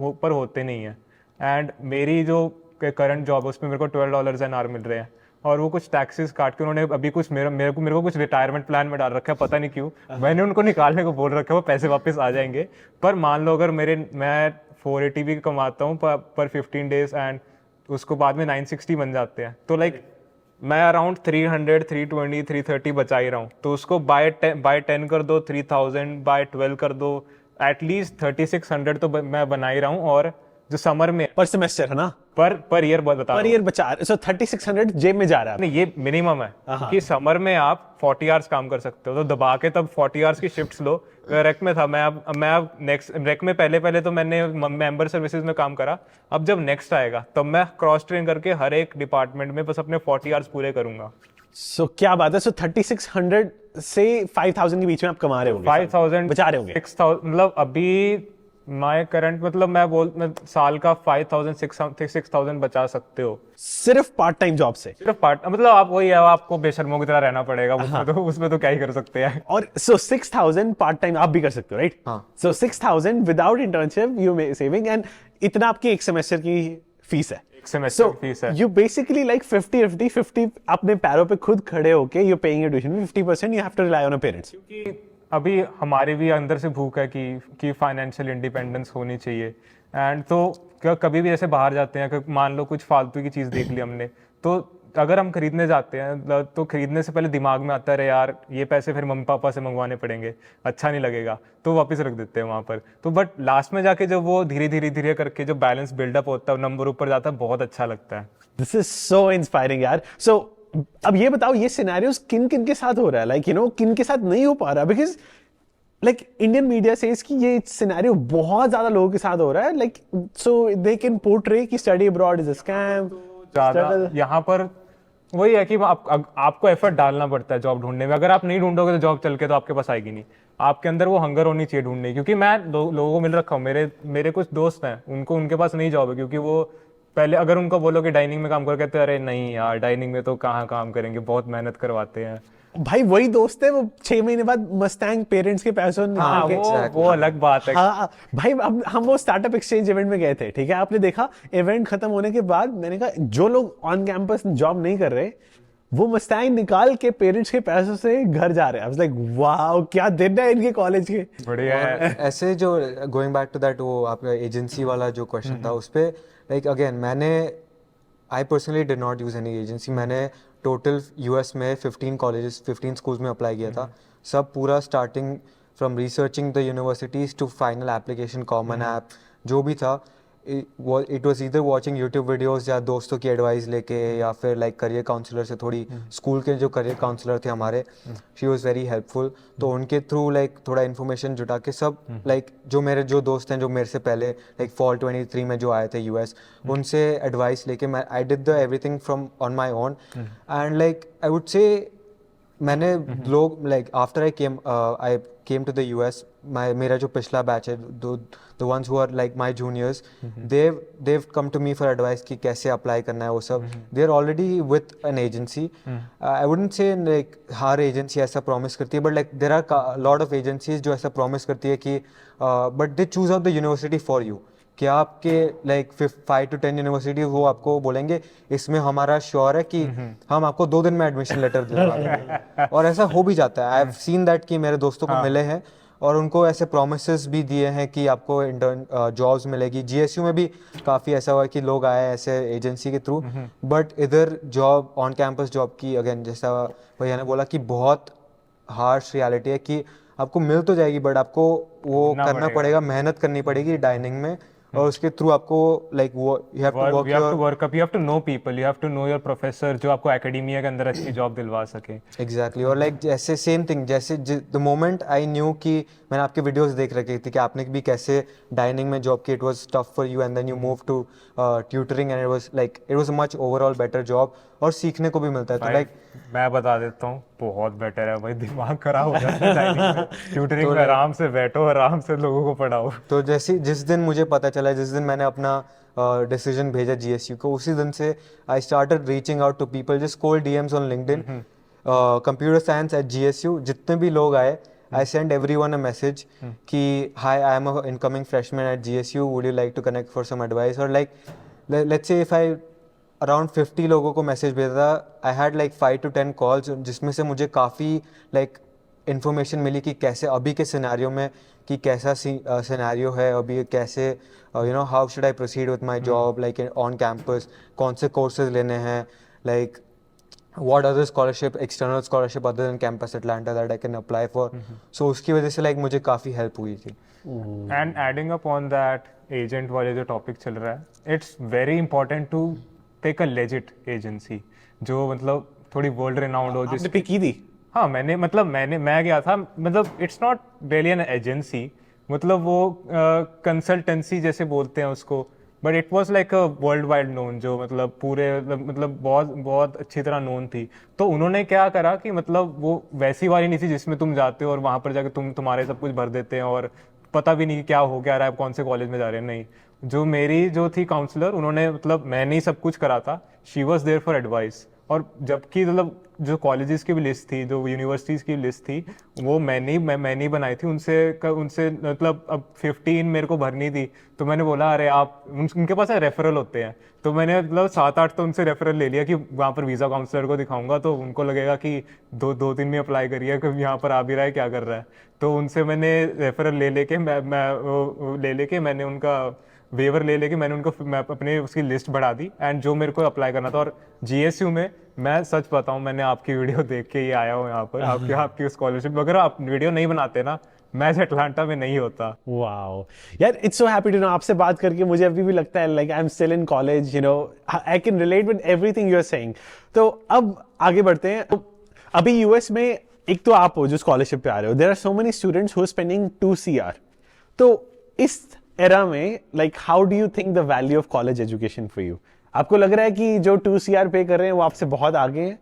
ऊपर होते नहीं हैं। एंड मेरी जो करंट जॉब है उसमें मेरे को $12 an hour मिल रहे हैं, और वो कुछ टैक्सेस काट के उन्होंने अभी कुछ मेरे को कुछ रिटायरमेंट प्लान में डाल रखा है, पता नहीं क्यों। मैंने उनको निकालने को बोल रखा है, वो पैसे वापस आ जाएंगे। पर मान लो अगर मैं 480 भी कमाता हूँ पर 15 डेज, एंड उसको बाद में 960 बन जाते हैं, तो लाइक मैं अराउंड 300, 320, 330 बचा ही रहा हूँ। तो उसको बाय 10 कर दो, 3000 बाय 12 कर दो, एटलीस्ट 3600 तो मैं बना ही रहा हूँ। और जो समर में पर सेमेस्टर है ना, पर ईयर बता पर ईयर बचा, सो 3600 जेब में जा रहा है। नहीं, ये मिनिमम है, क्योंकि समर में आप 40 आवर्स काम कर सकते हो, तो दबा के तब 40 आवर्स की शिफ्ट्स लो। रेक में था मैं, अब नेक्स्ट रेक में पहले तो मैंने मेंबर सर्विसेज में काम करा। अब जब नेक्स्ट आएगा तब मैं क्रॉस ट्रेन करके हर एक डिपार्टमेंट में बस अपने 40 आवर्स पूरे करूंगा। सो क्या बात है। सो 3600 से 5000 के बीच में आप कमा रहे होंगे, 5000 बचा रहे होंगे। 6000 मतलब अभी माय करंट, मतलब मैं साल का 5000-6000 बचा सकते हो सिर्फ पार्ट टाइम जॉब से। सिर्फ पार्ट, मतलब आप वही है, आपको बेशर्मों की तरह रहना पड़ेगा उसमें तो क्या ही कर सकते हैं। और सो 6000 पार्ट टाइम आप भी कर सकते हो, राइट? हाँ। सो 6000 without internship you saving, and इतना आपकी एक सेमेस्टर की फीस है। एक सेमेस्टर की फीस है। यू बेसिकली लाइक 50 अपने पैरों पे खुद खड़े होके you paying your tuition, 50% you have to rely on your parents. क्योंकि अभी हमारी भी अंदर से भूख है कि फाइनेंशियल इंडिपेंडेंस होनी चाहिए। एंड तो कभी भी ऐसे बाहर जाते हैं, मान लो कुछ फालतू की चीज़ देख ली हमने, तो अगर हम खरीदने जाते हैं तो खरीदने से पहले दिमाग में आता है, अरे यार ये पैसे फिर मम्मी पापा से मंगवाने पड़ेंगे, अच्छा नहीं लगेगा, तो वापस रख देते हैं वहाँ पर। तो बट लास्ट में जाके जब वो धीरे धीरे धीरे करके जो बैलेंस बिल्डअप होता है, नंबर ऊपर जाता है, बहुत अच्छा लगता है। दिस इज सो इंस्पायरिंग यार। सो अब ये बताओ, ये सिनेरियोस किन किन के साथ हो रहा है, लाइक यू नो किन के साथ नहीं हो पा रहा? Because like Indian media says कि ये सिनेरियो बहुत ज्यादा लोगों के साथ हो रहा है, like so they can portray कि study abroad is a scam. ज़्यादा यहाँ पर वही है कि आपको एफर्ट डालना पड़ता है जॉब ढूंढने में। अगर आप नहीं ढूंढोगे तो जॉब चल के तो आपके पास आएगी नहीं। आपके अंदर वो हंगर होनी चाहिए ढूंढने की। क्योंकि मैं लोगों को मिल रखा हूँ, मेरे कुछ दोस्त हैं, उनके पास नहीं जॉब है, क्योंकि वो पहले अगर उनको बोलो कि डाइनिंग में काम करो, कहते हैं अरे नहीं यार डाइनिंग में तो कहाँ काम करेंगे, बहुत मेहनत करवाते हैं। भाई वही दोस्त है वो 6 महीने बाद मस्टैंग पेरेंट्स के पैसों हाँ, वो अलग बात है। हाँ भाई, अब हम वो स्टार्टअप एक्सचेंज इवेंट में गए थे, ठीक है, आपने देखा इवेंट खत्म होने के बाद मैंने कहा जो लोग ऑन कैंपस जॉब नहीं कर रहे वो मस्टैंग निकाल के पेरेंट्स के पैसों से घर जा रहे हैं। I was like, वाओ, क्या दिन है इनके कॉलेज के। बढ़िया है। ऐसे जो गोइंग बैक टू दैट, वो आपका एजेंसी वाला जो क्वेश्चन था उस पे, like again I personally did not use any agency. मैंने टोटल यूएस में 15 कॉलेजेस 15 स्कूल्स में अप्लाई किया था। सब पूरा starting from researching the universities to final application, common app जो भी था, it was either watching YouTube videos या दोस्तों की एडवाइस लेके, या फिर लाइक करियर काउंसलर से थोड़ी, स्कूल के जो करियर काउंसलर थे हमारे, शी वॉज वेरी हेल्पफुल। तो उनके थ्रू लाइक थोड़ा इन्फॉर्मेशन जुटा के सब लाइक जो मेरे जो दोस्त हैं जो मेरे से पहले लाइक फॉल 23 में जो आए थे यूएस, उनसे एडवाइस लेके मैं I did the everything from on my own. And like I would say मैंने लोग like after I came to the US, मेरा जो पिछला बैच है, the ones who are like my juniors, they've come to me for advice कि कैसे apply करना है वो सब। they are already with an agency. I wouldn't say like her agency ऐसा प्रॉमिस करती है, but like there are a lot of agencies जो ऐसा प्रॉमिस करती है कि but they choose out the university for you, कि आपके लाइक 5 to 10 यूनिवर्सिटी वो आपको बोलेंगे इसमें हमारा श्योर है कि हम आपको 2 दिन में एडमिशन लेटर दिलवा देंगे। और ऐसा हो भी जाता है। आई हैव सीन दैट कि मेरे दोस्तों को मिले हैं और उनको ऐसे प्रोमिसेस भी दिए हैं कि आपको इंटर्न जॉब्स मिलेगी। जीएसयू में भी काफ़ी ऐसा हुआ है कि लोग आए ऐसे एजेंसी के थ्रू, बट इधर जॉब ऑन कैंपस जॉब की अगेन जैसा भैया ने बोला कि बहुत हार्श रियलिटी है कि आपको मिल तो जाएगी बट आपको वो करना पड़ेगा, मेहनत करनी पड़ेगी डाइनिंग में, और उसके थ्रू आपको लाइक वो you have to work up, you have to know people, you have to know your professor जो आपको एकेडमिया के अंदर अच्छी जॉब दिलवा सके। एग्जैक्टली। और लाइक जैसे सेम थिंग, जैसे द मोमेंट आई न्यू कि मैंने आपके वीडियोस देख रखे थे कि आपने भी कैसे डाइनिंग में जॉब की, it was tough for you and then you move to tutoring and it was a much overall better job और सीखने को भी मिलता है। तो लाइक मैं बता देता हूँ बहुत बेटर है भाई, दिमाग खराब हो जाता है डाइनिंग में। ट्यूटरिंग में आराम से बैठो, आराम से लोगों को पढ़ाओ। तो जैसे जिस दिन मुझे पता चला, जिस दिन मैंने अपना डिसीजन भेजा जीएसयू को, उसी दिन से I started reaching out to people, just cold DMs on LinkedIn, computer science at GSU. जितने भी लोग आए I send everyone a message कि hi, I am a incoming freshman at GSU, would you like to connect for some advice? Or like let's say if I around 50 लोगों को message भेजा, I had like 5 to 10 calls जिसमें से मुझे काफ़ी like information मिली कि कैसे अभी के सिनेरियो में कि कैसा सिनेरियो है अभी, कैसे you know how should I proceed with my job like on campus, कौन से कोर्सेज लेने हैं, like what other scholarship, external scholarship other than campus Atlanta that I can apply for. So उसकी वजह से like मुझे काफ़ी हेल्प हुई थी। And adding up on that agent वाले जो टॉपिक चल रहा है, it's very important to take a legit agency जो मतलब थोड़ी वर्ल्ड रिनाउंड हो। आपने पिक की थी? हाँ मैं गया था, मतलब it's not really an agency, मतलब वो कंसल्टेंसी जैसे बोलते हैं उसको, but it was like a world wide known, जो मतलब पूरे मतलब बहुत अच्छी तरह नोन थी। तो उन्होंने क्या करा कि मतलब वो वैसी वाली नहीं थी जिसमें तुम जाते हो और वहाँ पर जाकर तुम्हारे सब कुछ भर देते हैं और पता भी नहीं क्या हो क्या रहा है, आप कौन से कॉलेज में जा रहे हैं। नहीं, जो मेरी जो थी काउंसलर, उन्होंने मतलब मैंने ही सब कुछ करा था, she was there for advice. और जबकि मतलब जो कॉलेजेस की भी लिस्ट थी, जो यूनिवर्सिटीज़ की लिस्ट थी, वो मैंने ही बनाई थी। उनसे मतलब अब 15 मेरे को भरनी थी, तो मैंने बोला अरे आप उनके पास रेफरल होते हैं, तो मैंने मतलब 7-8 तो उनसे रेफरल ले लिया कि वहाँ पर वीज़ा काउंसलर को दिखाऊंगा तो उनको लगेगा कि 2-3 में अप्लाई करिए, कभी यहाँ पर आ भी रहा है, क्या कर रहा है। तो उनसे मैंने रेफरल ले लेके मैंने उनका वेवर ले लेके मैंने उनको मैं अपने उसकी लिस्ट बढ़ा दी एंड जो मेरे को अप्लाई करना था। और जीएसयू में मैं सच बताऊं, मैंने आपकी वीडियो देख के ही आया हूँ यहाँ पर, आपकी स्कॉलरशिप। अगर आप वीडियो नहीं बनाते ना, मैं अटलांटा में नहीं होता। वाओ यार, it's so happy to know, आपसे बात करके मुझे अभी भी लगता है like I am still in college, you know, I can relate with everything you are saying. तो अब आगे बढ़ते हैं। तो अभी यूएस में एक तो आप हो जो स्कॉलरशिप पे आ रहे हो, there are so many students who are spending 2 CR। तो इस एरा में like how do you think the value of college education for you? आपको लग रहा है कि जो 2 CR पे कर रहे हैं वो आपसे बहुत आगे हैं?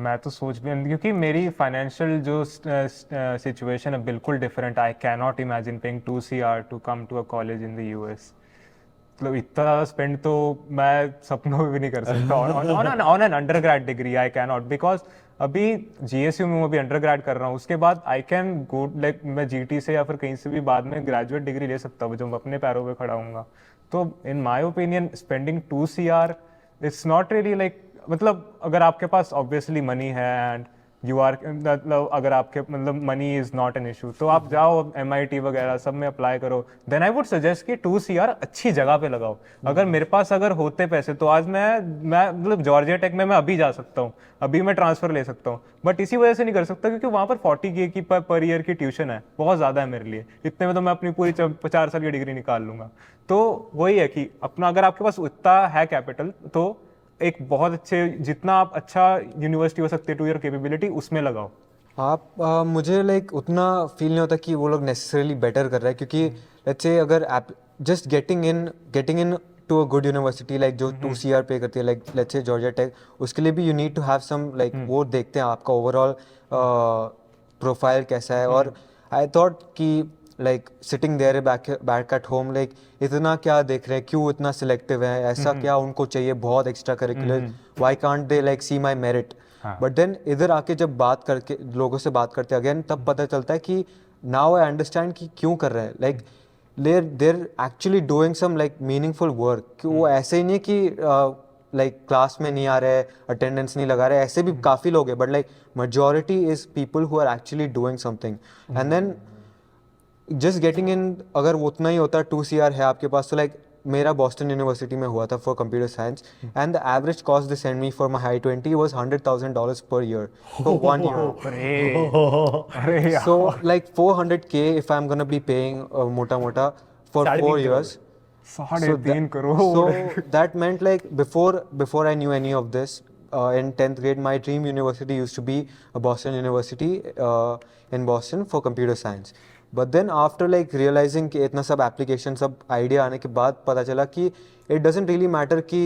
मैं तो सोच भी, क्योंकि मेरी फाइनेंशियल जो सिचुएशन है बिल्कुल different. I can not imagine paying 2 CR to come to a college in the US. मतलब इतना ज़्यादा स्पेंड तो मैं सपनों में भी नहीं कर सकता on an under grade degree. I can not, because अभी जीएसयू में मैं अभी अंडर ग्रेड कर रहा हूँ, उसके बाद आई कैन गो लाइक मैं जीटी से या फिर कहीं से भी बाद में ग्रेजुएट डिग्री ले सकता हूँ जब मैं अपने पैरों पे खड़ा हूँगा। तो in my opinion spending 2 CR it's not really like, मतलब अगर आपके पास ऑब्वियसली मनी है एंड यू आर, मतलब अगर आपके मतलब money is not an issue, तो आप जाओ MIT वगैरह सब में अप्लाई करो। देन आई वुड सजेस्ट कि 2 CR अच्छी जगह पे लगाओ। अगर मेरे पास अगर होते पैसे तो आज मैं मतलब जॉर्जिया टेक में मैं अभी जा सकता हूँ, अभी मैं ट्रांसफर ले सकता हूँ, बट इसी वजह से नहीं कर सकता क्योंकि वहाँ पर 40K की पर ईयर की ट्यूशन है, बहुत ज़्यादा है मेरे लिए। इतने में तो मैं अपनी पूरी 4 साल की डिग्री निकाल लूँगा। तो वही है कि अपना अगर आपके पास उतना है कैपिटल, तो एक बहुत अच्छे, जितना आप अच्छा यूनिवर्सिटी हो सकती है टू योर कैपेबिलिटी, उसमें लगाओ। आप मुझे लाइक उतना फील नहीं होता कि वो लोग नेसेसरली बेटर कर रहे हैं, क्योंकि लेट्स से अगर आप just getting in to a good university like जो 2 CR पे करती है, like let's say Georgia Tech, उसके लिए भी you need to have some like वो देखते हैं आपका ओवरऑल प्रोफाइल कैसा है। और आई थॉट कि like sitting there back at home, like इतना क्या देख रहे हैं, क्यों इतना सिलेक्टिव है, ऐसा क्या उनको चाहिए बहुत extracurricular, why can't they like see my merit. But then इधर आके जब बात करके लोगों से बात करते अगेन, तब पता चलता है कि नाउ आई अंडरस्टैंड कि क्यों कर रहे हैं। Like they're actually doing some like meaningful work, कि वो ऐसे ही नहीं कि लाइक क्लास में नहीं आ रहे, अटेंडेंस नहीं लगा रहे, ऐसे भी काफ़ी लोग हैं, but like majority is people who are actually doing something. And then just getting in, अगर वो उतना ही होता 2 CR है आपके पास, तो like मेरा बॉस्टन यूनिवर्सिटी में हुआ था for computer science, and the average cost they sent me for my I-20 was $100,000 per year for 1 year. So like 400K if I'm gonna be paying mota for 4 years. So that meant like before I knew any of this, in 10th grade my dream university used to be a Boston University in Boston for computer science. But then after like realizing कि इतना सब application सब idea आने के बाद पता चला कि it doesn't really matter कि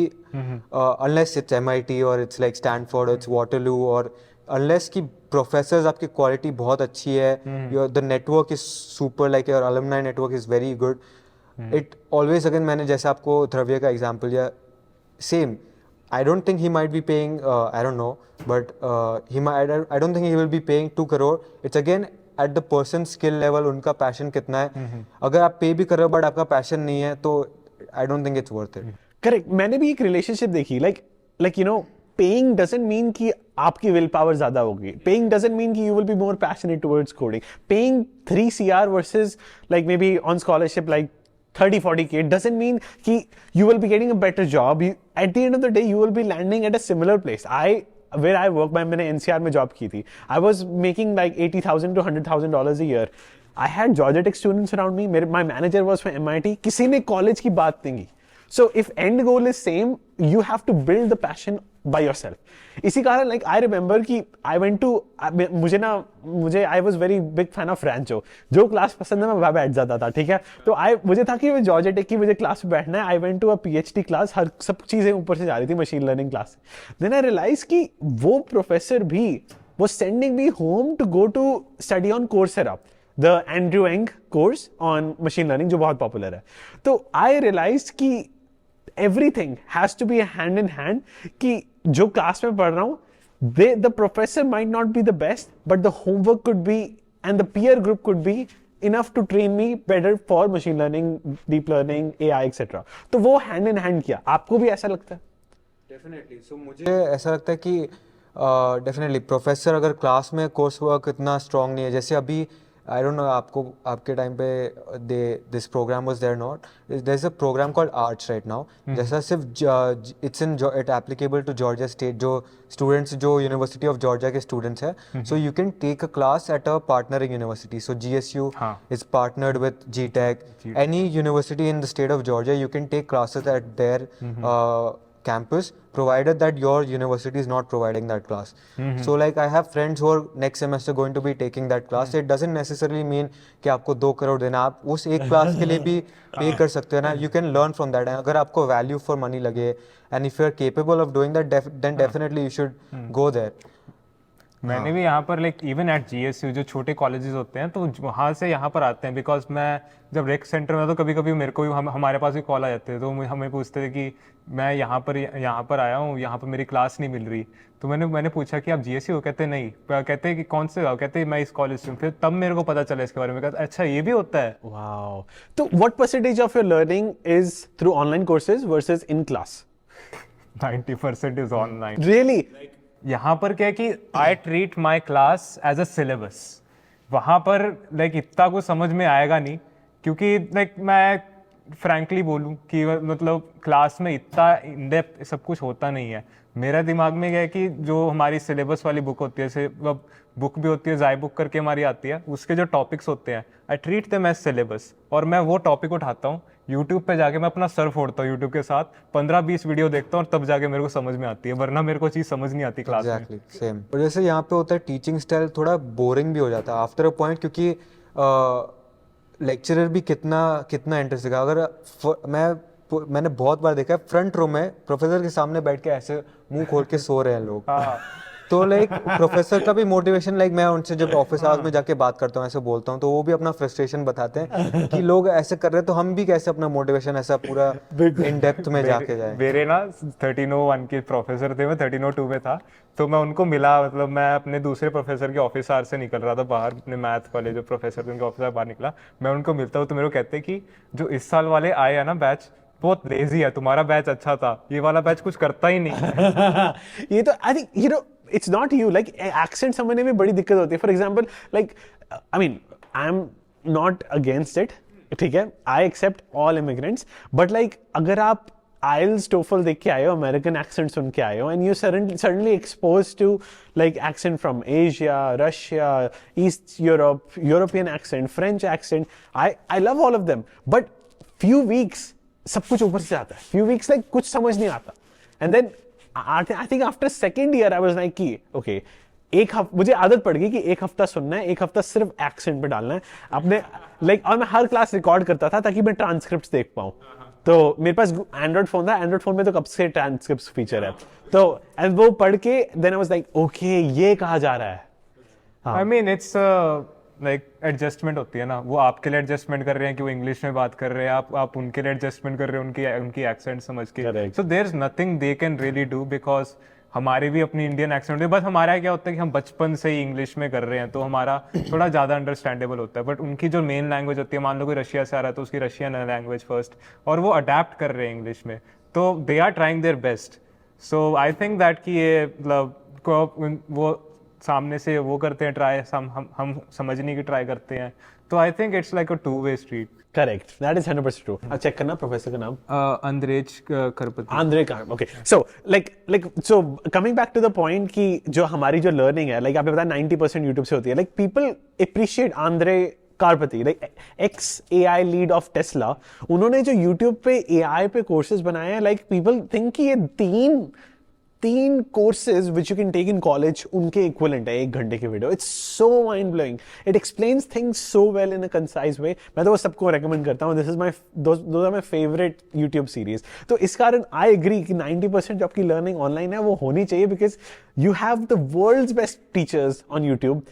unless it's MIT or it's like Stanford or it's Waterloo, or unless कि professors आपकी quality बहुत अच्छी है, the network is super, like your alumni network is very good. It always, again मैंने जैसे आपको ध्रव्य का example दिया, same. I don't think he might be paying, I don't know, but I don't think he will be paying 2 crore. It's again at the person's skill level, उनका passion कितना है. अगर आप pay भी कर रहे हो but आपका passion नहीं है, तो I don't think it's worth it. Correct. मैंने भी एक relationship देखी, like you know, paying doesn't mean कि आपकी will power ज़्यादा होगी. Paying doesn't mean कि you will be more passionate towards coding. Paying 3 CR versus like maybe on scholarship like 30-40K doesn't mean कि you will be getting a better job. At the end of the day, you will be landing at a similar place. Where I work, मैंने NCR में job की थी. I was making like $80,000 to $100,000 a year. I had Georgia Tech students around me. My manager was from MIT. किसी ने college की बात नहीं की. So if end goal is same, you have to build the passion by yourself. इसी कारण like I remember कि I went to I was very big fan of Rancho. जो क्लास पसंद है मैं वहाँ बैठ जाता था, ठीक है. तो मुझे था कि जॉर्जिया टेक की मुझे क्लास में बैठना है. I went to a PhD class, हर सब चीजें ऊपर से जा रही थी, machine learning class. Then I realized कि वो प्रोफेसर भी was sending me home to go to study on Coursera, the Andrew Ng course on machine learning जो बहुत पॉपुलर है. तो I realized कि everything has to be hand in hand, कि जो क्लास में पढ़ रहा हूँ, the professor might not be the best, but the homework could be and the peer group could be enough to train me better for machine learning, deep learning, AI, etc. तो वो hand in hand किया. आपको भी ऐसा लगता है? Definitely. So मुझे ऐसा लगता है कि definitely प्रोफेसर अगर क्लास में कोर्स वर्क इतना स्ट्रॉन्ग नहीं है, जैसे अभी आई डोंट नो आपको आपके टाइम पे this program was there not, there is a program called arts right now, जैसा सिर्फ it's in it applicable to Georgia State, जो स्टूडेंट्स जो यूनिवर्सिटी ऑफ जॉर्जिया के स्टूडेंट्स है, so you can take a class at a partnering university, so GSU is partnered with GTech. Any university in the state of Georgia, you can take classes at their campus, provided that your university is not providing that class. So like I have friends who are next semester going to be taking that class. It doesn't necessarily mean कि आपको 2 करोड़ देना, आप उस एक class के लिए भी पे कर सकते हो ना. You can learn from that. अगर आपको value for money लगे, and if you are capable of doing that, then definitely you should go there. मैंने भी यहाँ पर लाइक इवन एट GSU जो छोटे कॉलेजेस होते हैं तो वहाँ से यहाँ पर आते हैं, बिकॉज मैं जब रेक सेंटर में तो कभी कभी मेरे को भी हमारे पास भी कॉल आ जाते हैं, तो हमें पूछते थे कि मैं यहाँ पर आया हूँ, यहाँ पर मेरी क्लास नहीं मिल रही. तो मैंने पूछा कि आप GSU हो? कहते नहीं. कहते हैं कि कौन से हो? कहते मैं इस कॉलेज से हूँ. फिर तब मेरे को पता चला इसके बारे में, कहता अच्छा ये भी होता है. Wow. So what percentage of your learning is through online courses versus in class? 90% is online. Really? यहाँ पर क्या है कि I treat my class as a syllabus. वहाँ पर लाइक इतना कुछ समझ में आएगा नहीं, क्योंकि लाइक मैं फ्रैंकली बोलूँ कि मतलब क्लास में इतना इन डेप्थ सब कुछ होता नहीं है. मेरा दिमाग में क्या है कि जो हमारी सिलेबस वाली बुक होती है, जैसे बुक भी होती है जाई बुक करके हमारी आती है, उसके जो टॉपिक्स होते हैं I treat them as syllabus, और मैं वो टॉपिक उठाता हूँ यूट्यूब पे जाके मैं अपना सर फोड़ता हूँ यूट्यूब के साथ, 15-20 वीडियो देखता हूँ और तब जाके मेरे को समझ में आती है, वरना मेरे को चीज़ समझ नहीं आती क्लास में. Exactly, same. और जैसे यहाँ पे होता है टीचिंग स्टाइल थोड़ा बोरिंग भी हो जाता है आफ्टर अ पॉइंट, क्योंकि लेक्चरर भी कितना इंटरेस्ट दिखा. अगर मैंने बहुत बार देखा है फ्रंट रो में प्रोफेसर के सामने बैठ के ऐसे मुंह खोल के सो रहे हैं लोग. तो लाइक प्रोफेसर का भी मोटिवेशन, लाइक मैं उनसे जब ऑफिस आवर्स में जाके बात करता हूँ, ऐसे बोलता हूँ, तो वो भी अपना फ्रस्ट्रेशन बताते हैं कि लोग ऐसे कर रहे हैं तो हम भी कैसे अपना मोटिवेशन ऐसा पूरा इन डेप्थ में जाके जाए. मेरे ना 1301 के प्रोफेसर थे, मैं 1302 में था, तो मैं उनको मिला, मतलब मैं अपने दूसरे प्रोफेसर के ऑफिस आवर से निकल रहा था बाहर, अपने मैथ वाले जो प्रोफेसर थे उनके ऑफिस आवर बाहर निकला, मैं उनको मिलता हूँ तो मेरे को कहते हैं कि जो इस साल वाले आए हैं ना बैच, बहुत लेजी है, तुम्हारा बैच अच्छा था, ये वाला बैच कुछ करता ही नहीं. ये तो I think you know it's not you, like accent समझने में बड़ी दिक्कत होती है. For example, like I mean I'm not against it, ठीक है, I accept all immigrants, but like अगर आप IELTS TOEFL देख के आए हो, American accent सुन के आए हो, and you suddenly exposed to like accent from Asia, Russia, East Europe, European accent, French accent, I love all of them, but few weeks सब कुछ ऊपर से आता है, few weeks like कुछ समझ नहीं आता, and then I think after second year I was like कि okay, मुझे आदत पड़ गई कि एक हफ्ता सुनना है, एक हफ्ता सिर्फ एक्सेंट पे डालना है अपने लाइक और मैं हर क्लास रिकॉर्ड करता था ताकि मैं ट्रांसक्रिप्ट देख पाऊँ. तो मेरे पास एंड्रॉइड फोन था, एंड्रॉइड फोन में तो कब से ट्रांसक्रिप्ट फीचर है, तो एंड वो पढ़ के then I was like okay ये कहा जा रहा है. I mean it's like adjustment होती है ना, वो आपके लिए एडजस्टमेंट कर रहे हैं कि वो इंग्लिश में बात कर रहे हैं, आप उनके लिए एडजस्टमेंट कर रहे हैं उनकी एक्सेंट समझ के. So there is nothing they can really do, because हमारी भी अपनी इंडियन एक्सेंट होती है, बस हमारा क्या होता है कि हम बचपन से ही इंग्लिश में कर रहे हैं तो हमारा थोड़ा ज़्यादा अंडरस्टैंडेबल होता है. बट उनकी जो मेन लैंग्वेज होती है, मान लो कोई रशिया से आ रहा है तो उसकी रशियन लैंग्वेज फर्स्ट, और वो अडेप्ट कर रहे हैं इंग्लिश में, तो they are trying their best. So I think that कि ये मतलब वो सामने से वो करते हैं ट्राई, हम समझने की ट्राई करते हैं, तो I think it's like a two way street. Correct, that is 100% true. Check करना प्रोफेसर का नाम Andrej Karpathy. Andre Karp. Okay, so like so coming back to the point कि जो हमारी जो लर्निंग है, लाइक आपने बताया 90% यूट्यूब से होती है, like people appreciate Andre Karpathy, like ex AI lead of Tesla. उन्होंने जो यूट्यूब पे AI पे कोर्सेज बनाए हैं, लाइक पीपल थिंक कि ये तीन courses which you can take in college उनके इक्विवेलेंट है 1 घंटे की video. It's so mind blowing, it explains things so well in a concise way. मैं तो वो सबको रेकमेंड करता हूँ. This is those are my favourite YouTube series. तो इस कारण आई एग्री कि 90% जो आपकी लर्निंग ऑनलाइन है वो होनी चाहिए, because you have the world's best teachers on YouTube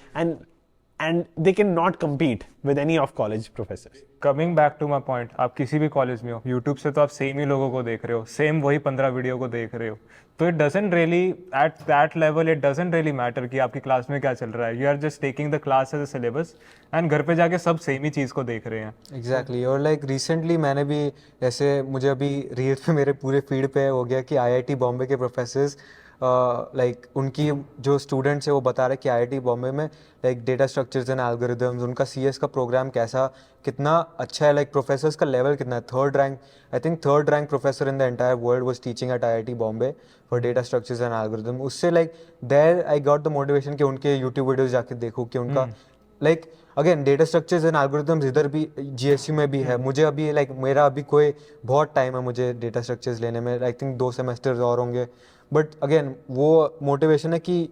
and they cannot compete with any of college professors. Coming back to my point, आप किसी भी कॉलेज में हो, यूट्यूब से तो आप सेम ही लोगों को देख रहे हो, सेम वही 15 वीडियो को देख रहे हो, तो it doesn't really at that level it doesn't really matter कि आपकी क्लास में क्या चल रहा है. You are just taking the class as a syllabus and घर पे जाके सब सेम ही चीज़ को देख रहे हैं. एग्जैक्टली. और लाइक रिसेंटली मैंने भी ऐसे, मुझे अभी रील्स पे मेरे पूरे फीड पे हो गया कि IIT बॉम्बे के प्रोफेसर्स लाइक उनकी जो स्टूडेंट्स है वो बता रहे कि आईआईटी बॉम्बे में like data structures and algorithms, उनका सीएस का प्रोग्राम कैसा कितना अच्छा है, लाइक प्रोफेसर्स का लेवल कितना है। Third rank, I think third rank professor in the entire world was teaching at IIT Bombay for data structures and algorithm. उससे like there I got the motivation कि उनके यूट्यूब वीडियोज जाके देखूँ कि उनका like again data structures and algorithms इधर भी GSU में भी है। मुझे अभी लाइक मेरा अभी कोई बहुत टाइम है मुझे डेटा स्ट्रक्चर्स लेने में, आई थिंक 2 सेमेस्टर्स और होंगे। बट अगेन वो मोटिवेशन है कि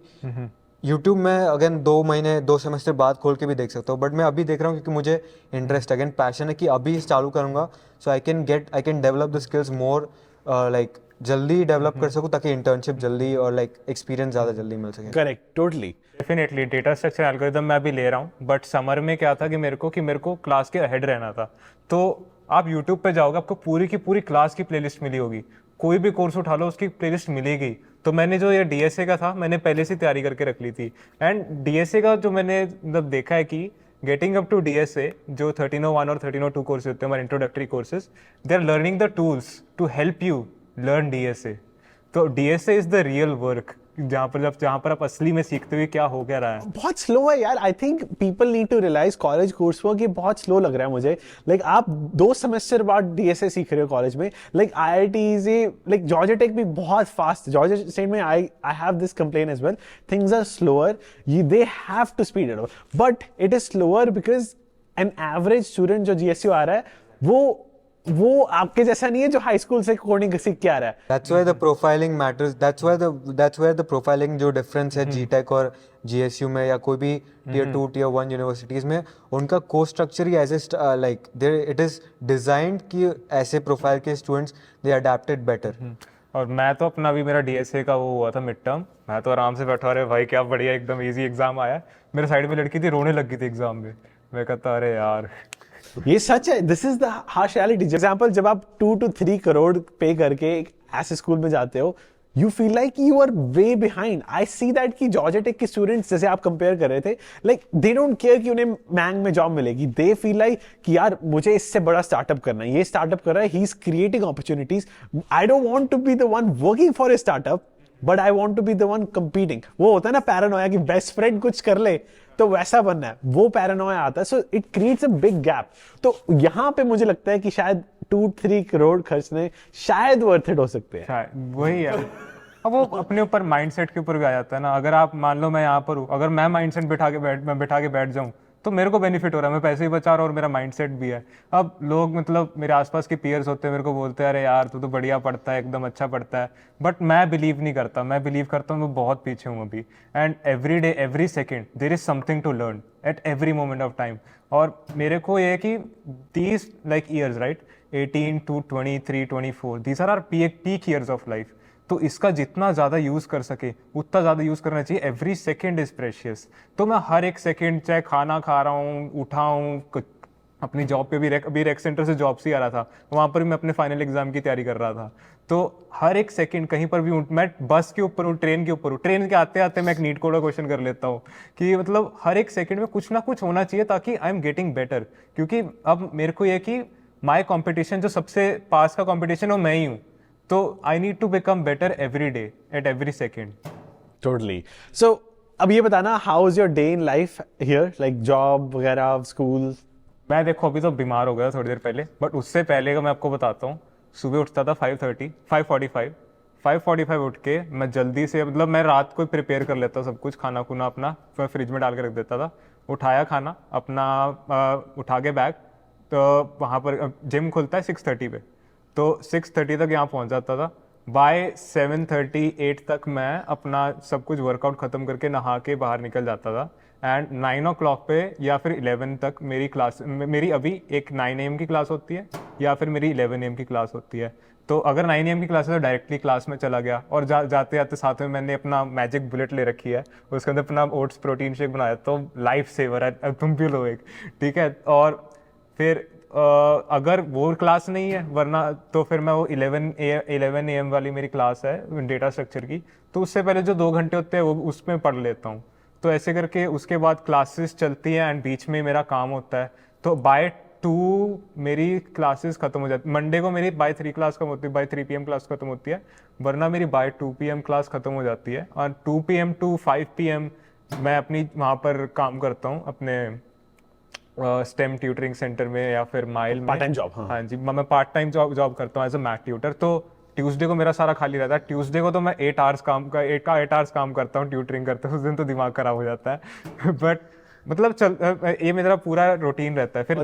यूट्यूब में अगेन 2 महीने 2 सेमेस्टर बाद खोल के भी देख सकता हूँ, बट मैं अभी देख रहा हूँ क्योंकि मुझे इंटरेस्ट अगेन पैशन है कि अभी चालू करूँगा so I can develop the skills more, like जल्दी डेवलप कर सकूँ ताकि इंटर्नशिप जल्दी और लाइक एक्सपीरियंस ज़्यादा जल्दी मिल सके। Correct, totally. Definitely data structure algorithm मैं भी ले रहा हूँ, बट समर में क्या था कि मेरे को क्लास के अहेड रहना था। तो आप यूट्यूब पे जाओगे, आपको पूरी की पूरी क्लास की प्लेलिस्ट मिली होगी, कोई भी कोर्स उठा लो उसकी प्लेलिस्ट मिलेगी। तो मैंने जो ये डीएसए का था मैंने पहले से तैयारी करके रख ली थी। एंड डीएसए का जो मैंने मतलब देखा है कि गेटिंग अप टू डीएसए जो 1301 और 1302 कोर्स होते हैं हमारे introductory courses, they are learning the tools to help you learn DSA. तो DSA is the real work, जहाँ पर आप असली में सीखते हुए क्या हो क्या रहा है। बहुत स्लो है यार। I think people need to realise college course work ये बहुत स्लो लग रहा है मुझे। लाइक आप 2 सेमेस्टर बाद डीएसए सीख रहे हो कॉलेज में। Like IITs, like Georgia Tech भी बहुत फास्ट, जॉर्जिया स्टेट में I have this complain as well, things are slower, they have to speed it up, but it is slower because an average student जो GSU आ रहा है वो आपके जैसा नहीं है जो हाई स्कूल से कोडिंग सीख के आ रहा है। That's why the profiling matters. That's where the profiling जो difference है GTech और GSU में या कोई भी tier 2 tier 1 यूनिवर्सिटीज में, उनका कोर्स स्ट्रक्चर ही ऐसे like it is designed कि ऐसे प्रोफाइल के स्टूडेंट्स they adapted better. और मैं तो अपना भी मेरा डीएसए का वो हुआ था मिड टर्म, मैं तो आराम से बैठा रहे भाई क्या बढ़िया एकदम इजी एग्जाम आया। मेरे साइड में लड़की थी, रोने लग गई थी एग्जाम में। मैं कहता अरे यार ये सच है, this is the harsh reality. Example, जब आप 2 to 3 करोड़ पे करके एक ऐसे स्कूल में जाते हो, you feel like you are way behind. I see that कि जॉर्जिया टेक के स्टूडेंट्स जैसे आप कंपेयर कर रहे थे, लाइक दे डोंट केयर कि उन्हें मैंग में जॉब मिलेगी, दे फील लाइक कि यार मुझे इससे बड़ा स्टार्टअप करना है, ये स्टार्टअप कर रहा है, he is creating opportunities, I don't want to be the one working for a startup but I want to be the one competing. वो होता है ना पैरानोया कि बेस्ट फ्रेंड कुछ कर ले तो वैसा बनना है, वो पैरानोया आता है। So it creates a big gap. तो यहाँ पे मुझे लगता है कि शायद 2-3 करोड़ खर्चने शायद वर्थ इट हो सकते हैं। शायद वही है। अब वो अपने ऊपर माइंडसेट के ऊपर भी आ जाता है ना। अगर आप मान लो मैं यहाँ पर हूँ, अगर मैं माइंडसेट बिठा के बैठ जाऊँ तो मेरे को बेनिफिट हो रहा है, मैं पैसे भी बचा रहा हूँ और मेरा माइंडसेट भी है। अब लोग मतलब मेरे आसपास के पीयर्स होते हैं, मेरे को बोलते हैं अरे यार तू तो बढ़िया पढ़ता है, एकदम अच्छा पढ़ता है, बट मैं बिलीव नहीं करता। मैं बिलीव करता हूँ मैं बहुत पीछे हूँ अभी। And every day every second there is something to learn at every moment of time. और मेरे को ये है कि these like years right 18 to 23, 24 these are our peak years of life. तो इसका जितना ज़्यादा यूज़ कर सके उतना ज़्यादा यूज़ करना चाहिए। Every second is precious. तो मैं हर एक सेकेंड, चाहे खाना खा रहा हूँ, उठा हूँ, अपनी जॉब पे भी अभी रेक सेंटर से जॉब से ही आ रहा था, वहाँ पर भी मैं अपने फाइनल एग्जाम की तैयारी कर रहा था। तो हर एक सेकंड कहीं पर भी मैं बस के ऊपर हूँ, ट्रेन के ऊपर हूँ, ट्रेन के आते आते मैं एक नीट कोड का क्वेश्चन कर लेता हूँ कि मतलब हर एक सेकंड में कुछ ना कुछ होना चाहिए ताकि आई एम गेटिंग बेटर। क्योंकि अब मेरे को ये कि माई कॉम्पिटिशन जो सबसे पास का कॉम्पिटिशन वो मैं ही हूँ, तो I need to become better every day at every second. Totally. So अब ये बताना, how is your day in life here, like job वगैरह, स्कूल? मैं देखो अभी तो बीमार हो गया थोड़ी देर पहले, बट उससे पहले का मैं आपको बताता हूँ। सुबह उठता था 5:45 उठ के मैं जल्दी से मतलब मैं रात को प्रिपेयर कर लेता सब कुछ, खाना खुना अपना फ्रिज में डाल के रख देता था। उठाया खाना अपना, उठा के बैग, तो वहाँ पर जिम खुलता है 6:30 पे, तो 6:30 तक यहाँ पहुँच जाता था। बाय 7:38 तक मैं अपना सब कुछ वर्कआउट ख़त्म करके नहा के बाहर निकल जाता था। एंड 9 o'clock पे या फिर 11 तक मेरी क्लास, मेरी अभी एक 9 AM की क्लास होती है या फिर मेरी 11 AM की क्लास होती है। तो अगर 9 AM की क्लास है तो डायरेक्टली क्लास में चला गया, और जाते जाते साथ में मैंने अपना मैजिक बुलेट ले रखी है, उसके अंदर अपना ओट्स प्रोटीन शेक बनाया, तो लाइफ सेवर है, तुम भी लो एक, ठीक है। और फिर अगर वो क्लास नहीं है वरना तो फिर मैं वो 11 AM वाली मेरी क्लास है डेटा स्ट्रक्चर की, तो उससे पहले जो 2 घंटे होते हैं वो उसमें पढ़ लेता हूँ। तो ऐसे करके उसके बाद क्लासेस चलती हैं एंड बीच में मेरा काम होता है। तो बाय 2 मेरी क्लासेस खत्म हो जाती, मंडे को मेरी बाय 3 क्लास खत्म होती है, बाय 3 PM क्लास खत्म होती है, वरना मेरी बाय 2 PM क्लास खत्म हो जाती है। और 2 PM टू 5 PM मैं अपनी वहाँ पर काम करता हूँ अपने स्टेम ट्यूटरिंग सेंटर में या फिर माइल में। Part time job. हाँ जी, मैं पार्ट टाइम जॉब करता हूँ एज अ मैथ ट्यूटर। तो ट्यूसडे को मेरा सारा खाली रहता है। ट्यूसडे को तो मैं 8 आवर्स काम करता हूँ ट्यूटरिंग करते हुए। उस दिन तो दिमाग खराब हो जाता है बट मतलब ये मेरा पूरा रूटीन रहता है। फिर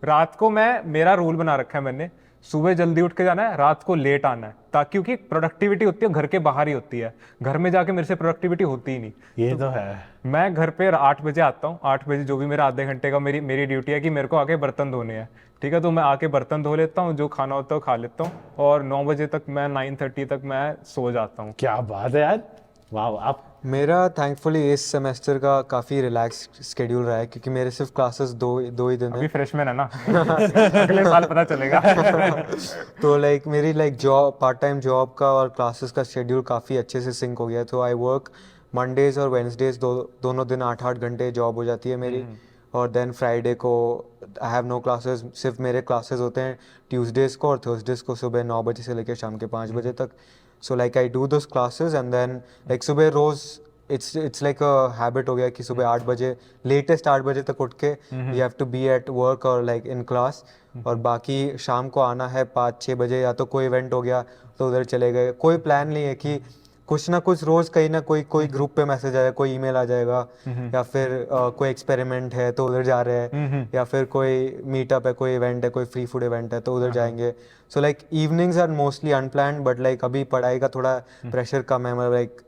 रात को मेरा रूल बना रखा है मैंने, सुबह जल्दी उठ के जाना है, रात को लेट आना है, ताकि क्योंकि प्रोडक्टिविटी होती है घर के बाहर ही होती है, घर में जाके मेरे से प्रोडक्टिविटी होती ही नहीं। ये तो है। मैं घर पे 8 बजे आता हूँ, 8 बजे जो भी मेरा आधे घंटे का मेरी ड्यूटी है कि मेरे को आके बर्तन धोने हैं, ठीक है। तो मैं आके बर्तन धो लेता हूँ, जो खाना होता है खा लेता हूँ, और 9 बजे तक मैं 9:30 तक मैं सो जाता हूँ। क्या बात है यार, वाह। आप मेरा थैंकफुली इस सेमेस्टर का काफ़ी रिलैक्स स्केड्यूल रहा है, क्योंकि मेरे सिर्फ क्लासेस दो ही दिन अभी है। फ्रेशमैन है ना अगले साल पता चलेगा तो लाइक मेरी like job, part time job का और क्लासेस का शेड्यूल काफ़ी अच्छे से सिंक हो गया है। तो आई वर्क मंडेज और वेडनेसडेज, दोनों दिन 8-8 घंटे जॉब हो जाती है मेरी। और देन फ्राइडे को आई हैव नो क्लासेस, सिर्फ मेरे क्लासेस होते हैं ट्यूसडेज को और थर्सडेज को सुबह 9 बजे से लेकर शाम के 5 बजे तक। So like I do those classes and then like सुबह रोज़ इट्स लाइक अ हैबिट हो गया कि सुबह 8 बजे, लेटेस्ट 8 बजे तक उठ के you have to be at work और लाइक इन क्लास। और बाकी शाम को आना है 5-6 बजे, या तो कोई इवेंट हो गया तो उधर चले गए। कोई प्लान नहीं है कि कुछ ना कुछ रोज कहीं ना कोई ग्रुप पे मैसेज आएगा, कोई ईमेल आ जाएगा, या फिर कोई एक्सपेरिमेंट है तो उधर जा रहे हैं, या फिर कोई मीटअप है, कोई इवेंट है, कोई फ्री फूड इवेंट है तो उधर जाएंगे। So like evenings are mostly unplanned, but like अभी पढ़ाई का थोड़ा प्रेशर कम है, मतलब लाइक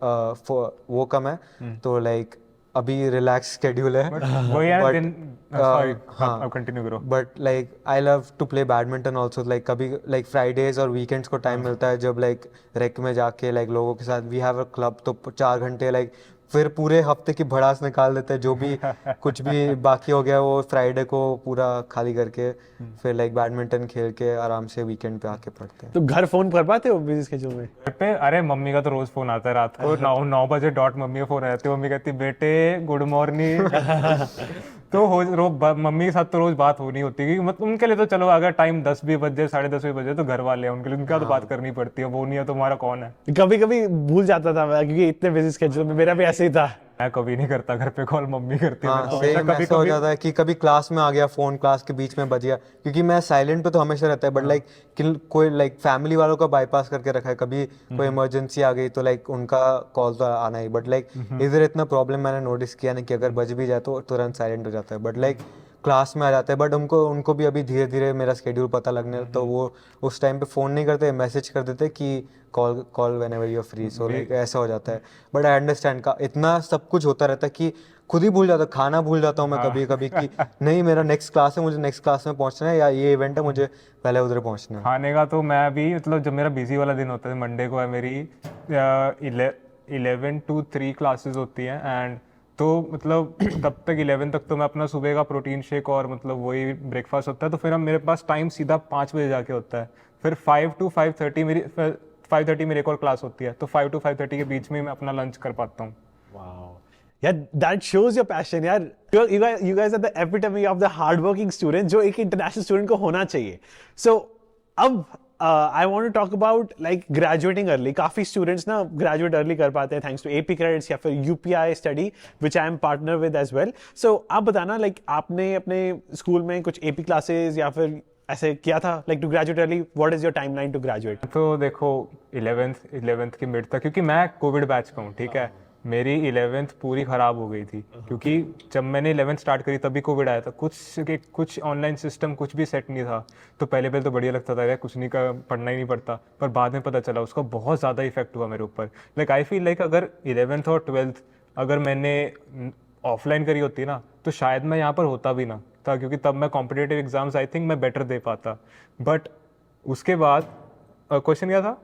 वो कम है, तो लाइक अभी रिलैक्स स्केड्यूल है। वो यार दिन सॉरी हाँ, अब कंटिन्यू करो। But like I love to play badminton also. Like कभी लाइक फ्राइडेज और वीकेंड्स को टाइम मिलता है जब लाइक रेक में जाके लाइक लोगों के साथ वी हैव अ क्लब, तो 4 घंटे लाइक फिर पूरे हफ्ते की भड़ास निकाल देते हैं। जो भी कुछ भी बाकी हो गया वो फ्राइडे को पूरा खाली करके फिर लाइक बैडमिंटन खेल के आराम से वीकेंड पे आके पढ़ते हैं। तो घर फोन कर पाते हो बिजी स्केड्यूल में? घर पे अरे मम्मी का तो रोज फोन आता है रात को 9 बजे डॉट मम्मी का फोन आती है। मम्मी कहती बेटे गुड मॉर्निंग तो मम्मी के साथ तो रोज बात होनी होती है, क्योंकि मतलब उनके लिए तो चलो अगर टाइम 10 भी बजे 10:30 भी बजे तो घर वाले हैं, उनके लिए उनका तो बात करनी पड़ती है। वो नहीं है तो हमारा कौन है। कभी कभी भूल जाता था मैं, क्योंकि इतने बिजी स्केड्यूल में मेरा भी ऐसे ही था। मैं कभी नहीं करता घर पे कॉल, मम्मी करती है। हाँ, तो सेम कभी ऐसा हो जाता है कि कभी क्लास में आ गया फोन, क्लास के बीच में बज गया, क्योंकि मैं साइलेंट पे तो हमेशा रहता है, बट लाइक कोई लाइक फैमिली वालों का बाईपास करके रखा है, कभी कोई इमरजेंसी आ गई तो लाइक उनका कॉल तो आना ही। बट लाइक इधर इतना प्रॉब्लम मैंने नोटिस किया नहीं कि अगर बज भी जाए तो तुरंत साइलेंट हो जाता है, बट लाइक क्लास में आ जाते हैं। बट उनको भी अभी धीरे धीरे मेरा स्केड्यूल पता लगने, तो वो उस टाइम पे फ़ोन नहीं करते, मैसेज कर देते कि call whenever you are free. So like ऐसा हो जाता है। बट आई अंडरस्टैंड का इतना सब कुछ होता रहता है कि खुद ही भूल जाता, खाना भूल जाता हूँ मैं कभी कभी कि नहीं मेरा नेक्स्ट क्लास है, मुझे नेक्स्ट क्लास में पहुँचना है, या ये इवेंट है मुझे पहले उधर पहुँचना है। खाने का तो मैं भी मतलब जब मेरा बिजी वाला दिन होता है, मंडे को है मेरी 11 to 3 क्लासेस होती हैं, एंड तो मतलब तब तक 11 तक तो मैं अपना सुबह का प्रोटीन शेक और मतलब वही ब्रेकफास्ट होता है। तो फिर हम मेरे पास टाइम सीधा 5 बजे जाके होता है। फिर 5 to 5:30 मेरी एक और क्लास होती है, तो 5 to 5:30 के बीच में मैं अपना लंच कर पाता हूँ। Wow. Yeah, that shows your passion, यार। You guys are the epitome of the hardworking student, जो एक international student को होना चाहिए। So, अब I want to talk about like graduating early. काफी students ना graduate early कर पाते हैं thanks to AP credits या फिर UPI study, which I am partner with as well. So, आप बताना like आपने अपने स्कूल में कुछ AP classes या फिर ऐसे किया था like to graduate early? What is your timeline to graduate? तो देखो 11th की मिड तक, क्योंकि मैं कोविड बैच का हूँ, ठीक है। मेरी 11th पूरी ख़राब हो गई थी, क्योंकि जब मैंने 11th स्टार्ट करी तभी कोविड आया था। कुछ ऑनलाइन सिस्टम कुछ भी सेट नहीं था। तो पहले तो बढ़िया लगता था यार, कुछ नहीं का पढ़ना ही नहीं पड़ता, पर बाद में पता चला उसका बहुत ज़्यादा इफेक्ट हुआ मेरे ऊपर। लाइक आई फील लाइक अगर 11th और 12th अगर मैंने ऑफलाइन करी होती ना तो शायद मैं यहाँ पर होता भी ना था, क्योंकि तब मैं कॉम्पिटिटिव एग्जाम्स आई थिंक मैं बेटर दे पाता। बट उसके बाद क्वेश्चन क्या था?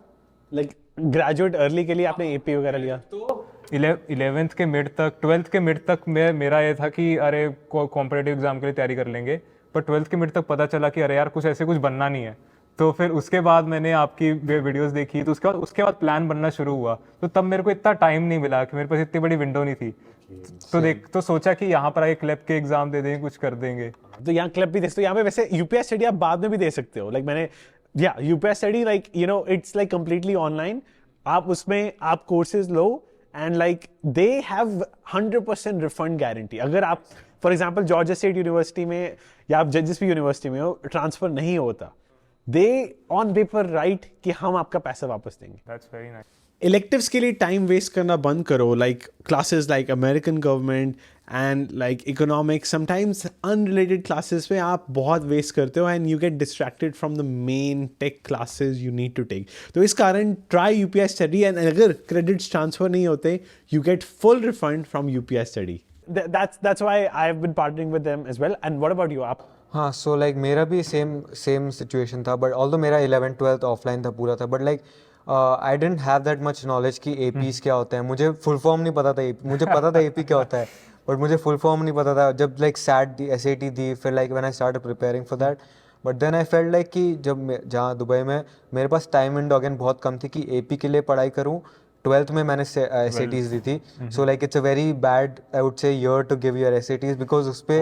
Like graduate early के लिए आपने AP वगैरह लिया? तो 11th के मिड तक 12th के मिड तक मेरा ये था कि अरे कॉम्पिटिटिव एग्जाम के लिए तैयारी कर लेंगे, पर 12th के मिड तक पता चला कि अरे यार कुछ बनना नहीं है। तो फिर उसके बाद मैंने आपकी वीडियोस देखी, तो उसके बाद प्लान बनना शुरू हुआ। तो तब मेरे को इतना टाइम नहीं मिला कि मेरे पास इतनी बड़ी विंडो नहीं थी तो सोचा कि यहाँ पर आके क्लैप के एग्जाम दे देंगे, कुछ कर देंगे। तो यहाँ क्लब भी दे सकते हो, यहाँ पे वैसे यूपीएस स्टडी आप बाद में भी दे सकते हो, लाइक मैंने या UPS study like you no it's like completely online, आप उसमें आप courses low and like they have 100% refund guarantee. अगर आप for example Georgia state university में या आप जिस भी यूनिवर्सिटी में हो ट्रांसफर नहीं होता, दे ऑन पेपर राइट कि हम आपका पैसा वापस देंगे। That's very nice. इलेक्टिव्स के लिए टाइम वेस्ट करना बंद करो, like classes like American government and like economics, sometimes unrelated classes में आप बहुत वेस्ट करते हो and you get distracted from the main tech classes you need to take. तो इस कारण ट्राई यूपीएस स्टडी एंड अगर क्रेडिट्स ट्रांसफर नहीं होते you get full refund from UPS study. That's why I've been partnering with them as well. And what about you? आप हाँ, so like मेरा भी सेम सिचुएशन था, बट ऑल्दो मेरा 11th-12th offline था पूरा था, but like I didn't have that much knowledge कि एपीज क्या होते हैं। मुझे फुल फॉर्म नहीं पता था, मुझे पता था एपी क्या होता है बट मुझे फुल फॉर्म नहीं पता था। जब लाइक सैट दी, एसएटी दी, फिर like when I started preparing for that, but then I felt like कि जब जहाँ दुबई में मेरे पास टाइम विंडो अगेन बहुत कम थी कि एपी के लिए पढ़ाई करूँ। 12th में मैंने SATs दी थी, so like it's a very bad I would say year to give your SATs because उस पे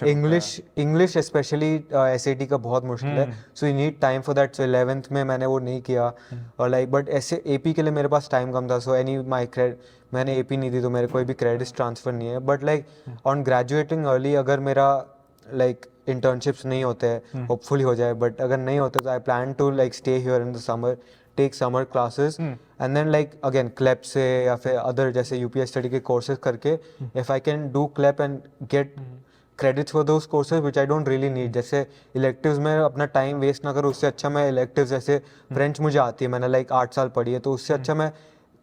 इंग्लिश स्पेशली SAT का बहुत मुश्किल है, so you need time for that. So 11th में मैंने वो नहीं किया और लाइक बट ऐसे AP के लिए मेरे पास टाइम कम था, सो एनी माई क्रेडिट मैंने AP नहीं दी तो मेरे कोई भी क्रेडिट्स ट्रांसफर नहीं है। But like on graduating early अगर मेरा लाइक इंटर्नशिप्स नहीं होते हैं, होपफुली हो जाए, बट अगर नहीं होते तो I plan to like stay here in the summer, take summer classes and then like again CLEP से या फिर अदर जैसे यूपीएस स्टडी के कोर्सेज करके if I can do CLEP and get credits for those courses which I don't really need. जैसे electives में अपना time waste ना करूँ, उससे अच्छा मैं इलेक्टिव्स जैसे फ्रेंच मुझे आती है, मैंने लाइक 8 साल पढ़ी है, तो उससे अच्छा मैं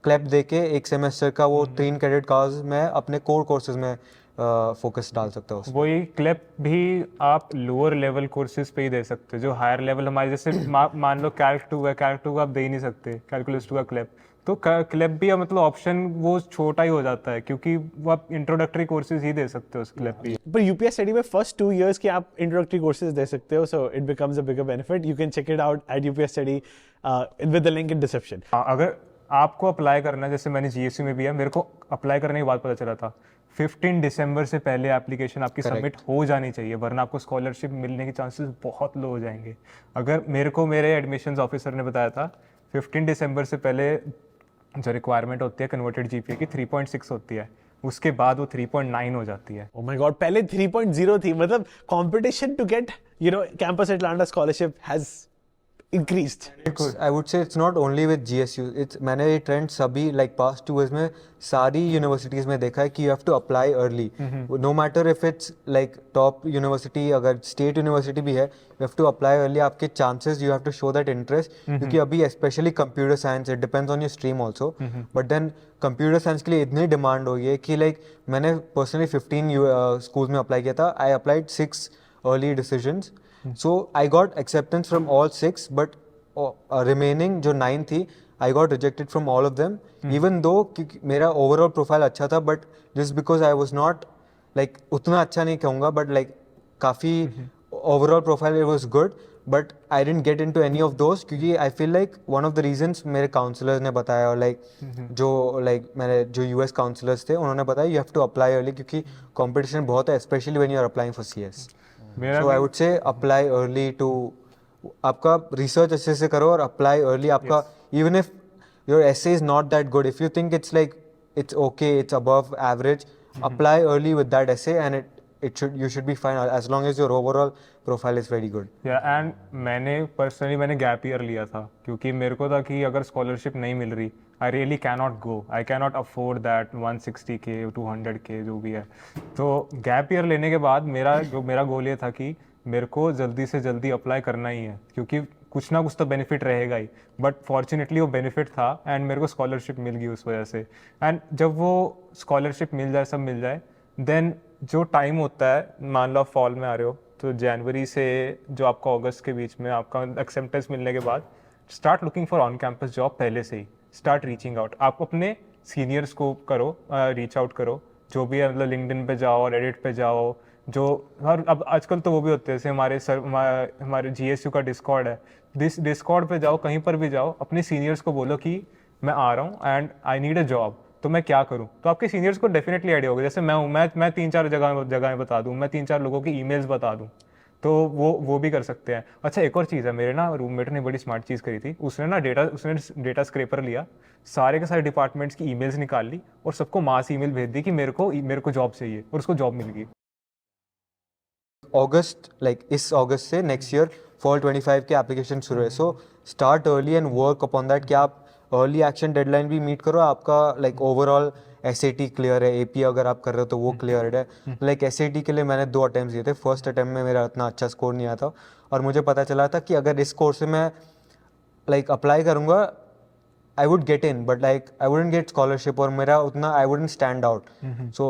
क्लैप दे के एक सेमेस्टर का वो 3 क्रेडिट काज मैं अपने कोर कोर्सेज में फोकस डाल सकता हूँ। वही क्लैप भी आप लोअर लेवल कोर्सेज पे ही दे सकते हो, जो हायर लेवल हमारे जैसे मान लो कैल्क 2 है, कैल्क 2 का आप दे ही नहीं सकते, कैलकुलस 2 का क्लैप, तो क्लैप भी मतलब ऑप्शन वो छोटा ही हो जाता है क्योंकि वो आप इंट्रोडक्टरी कोर्सेज ही दे सकते हो उस क्लैप भी। पर यूपीएस स्टडी में फर्स्ट 2 years के आप इंट्रोडक्टरी कोर्सेज दे सकते हो, so it becomes a bigger benefit. You can check it out at UPS study with the link in description. अगर आपको अप्लाई करना है, जैसे मैंने जीएसयू में भी है, मेरे को अप्लाई करने के बाद पता चला था 15 दिसंबर से पहले एप्लीकेशन आपकी सबमिट हो जानी चाहिए, वरना आपको स्कॉलरशिप मिलने के चांसेस बहुत लो हो जाएंगे। अगर मेरे एडमिशन्स ऑफिसर ने बताया था 15 दिसंबर से पहले जो रिक्वायरमेंट होती है कन्वर्टेड जीपीए की 3.6 होती है, उसके बाद वो 3.9 हो जाती है। ओह माय गॉड, पहले 3.0 थी, मतलब competition to get you know campus Atlanta scholarship has increased. I would say it's not only with GSU. मैंने ये ट्रेंड सभी like past 2 years में सारी यूनिवर्सिटीज़ में देखा है कि you have to apply early. No matter if it's like top university, अगर state university भी है, you have to apply early. आपके chances you have to show that interest. क्योंकि अभी especially computer science, it depends on your stream also. But then computer science के लिए इतनी demand हो गई है कि like मैंने personally 15 schools में अप्लाई किया था. I applied 6 early decisions. So I got acceptance from all 6, but remaining जो 9 थी, I got rejected from all of them. Even though क्योंकि मेरा overall profile अच्छा था, but just because I was not like उतना अच्छा नहीं कहूँगा, but like काफ़ी overall profile it was good, but I didn't get into any of those क्योंकि I feel like one of the reasons मेरे counselors ने बताया और like जो like मेरे जो US counselors थे उन्होंने बताया you have to apply early क्योंकि competition बहुत है, especially when you are applying for CS. So I would say apply early to आपका research अच्छे से करो और apply early. आपका even if your essay is not that good, if you think it's like it's okay, it's above average, apply early with that essay and you should be fine as long as your overall profile is very good. Yeah, and मैंने gap year लिया था क्योंकि मेरे को था कि अगर scholarship नहीं मिल रही, I really cannot go. I cannot afford that 160K 200K जो भी है। तो gap year लेने के बाद मेरा गोल ये था कि मेरे को जल्दी से जल्दी अप्लाई करना ही है क्योंकि कुछ ना कुछ तो बेनिफिट रहेगा ही। बट फॉर्चुनेटली वो बेनिफिट था एंड मेरे को स्कॉलरशिप मिल गई उस वजह से। एंड जब वो स्कॉलरशिप मिल जाए, सब मिल जाए, देन जो टाइम होता है, मान लो आप फॉल में आ रहे हो तो जनवरी से जो आपका अगस्त के बीच में आपका एक्सेप्टेंस मिलने के बाद start looking for on campus job. पहले से ही स्टार्ट रीचिंग आउट, आप अपने सीनियर्स को करो, रीच आउट करो, जो भी है, मतलब लिंक्डइन पे जाओ, रेडिट पे जाओ, जो हर अब आजकल तो वो भी होते हैं, जैसे हमारे जीएसयू का डिस्कॉर्ड है, डिस्कॉर्ड पे जाओ, कहीं पर भी जाओ, अपने सीनियर्स को बोलो कि मैं आ रहा हूँ and I need a job. तो मैं क्या करूँ, तो आपके सीनियर्स को डेफिनेटली आइडिया होगा। जैसे मैं हूँ, मैं 3-4 जगहें बता दूँ, मैं 3-4 लोगों की ईमेल्स बता दूँ, तो वो भी कर सकते हैं। अच्छा, एक और चीज़ है, मेरे ना रूममेट ने बड़ी स्मार्ट चीज़ करी थी, उसने डेटा स्क्रैपर लिया, सारे के सारे डिपार्टमेंट्स की ईमेल्स निकाल ली और सबको मास ईमेल भेज दी कि मेरे को जॉब चाहिए, और उसको जॉब मिल गई। अगस्त, लाइक इस अगस्त से नेक्स्ट ईयर फॉल 25 के एप्लीकेशन शुरू है। So start early and work upon that कि आप अर्ली एक्शन डेडलाइन भी मीट करो, आपका लाइक ओवरऑल SAT क्लियर है, AP अगर आप कर रहे हो तो वो क्लियर है। लाइक SAT के लिए मैंने 2 अटेम्प्ट दिए थे, फर्स्ट अटेम्प्ट में मेरा इतना अच्छा स्कोर नहीं आया था, और मुझे पता चला था कि अगर इस कोर्स से मैं लाइक अप्लाई करूँगा I would get in, but like I wouldn't get scholarship, और मेरा उतना I wouldn't stand out. So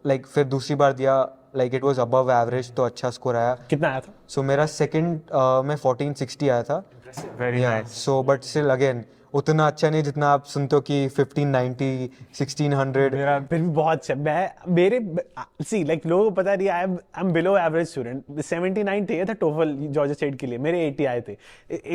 like फिर दूसरी बार दिया, like it was above average, तो अच्छा स्कोर आया। कितना आया था? So मेरा सेकंड में 1460 आया था। Very Yeah, nice. so but still again उतना अच्छा नहीं जितना आप सुनते हो कि 1590, 1600। मेरा फिर भी बहुत अच्छा। मैं मेरे सी लाइक लोगों को पता नहीं, I am below average student. 79 चाहिए था टोफल जॉर्जिया स्टेट के लिए, मेरे 80 आए थे।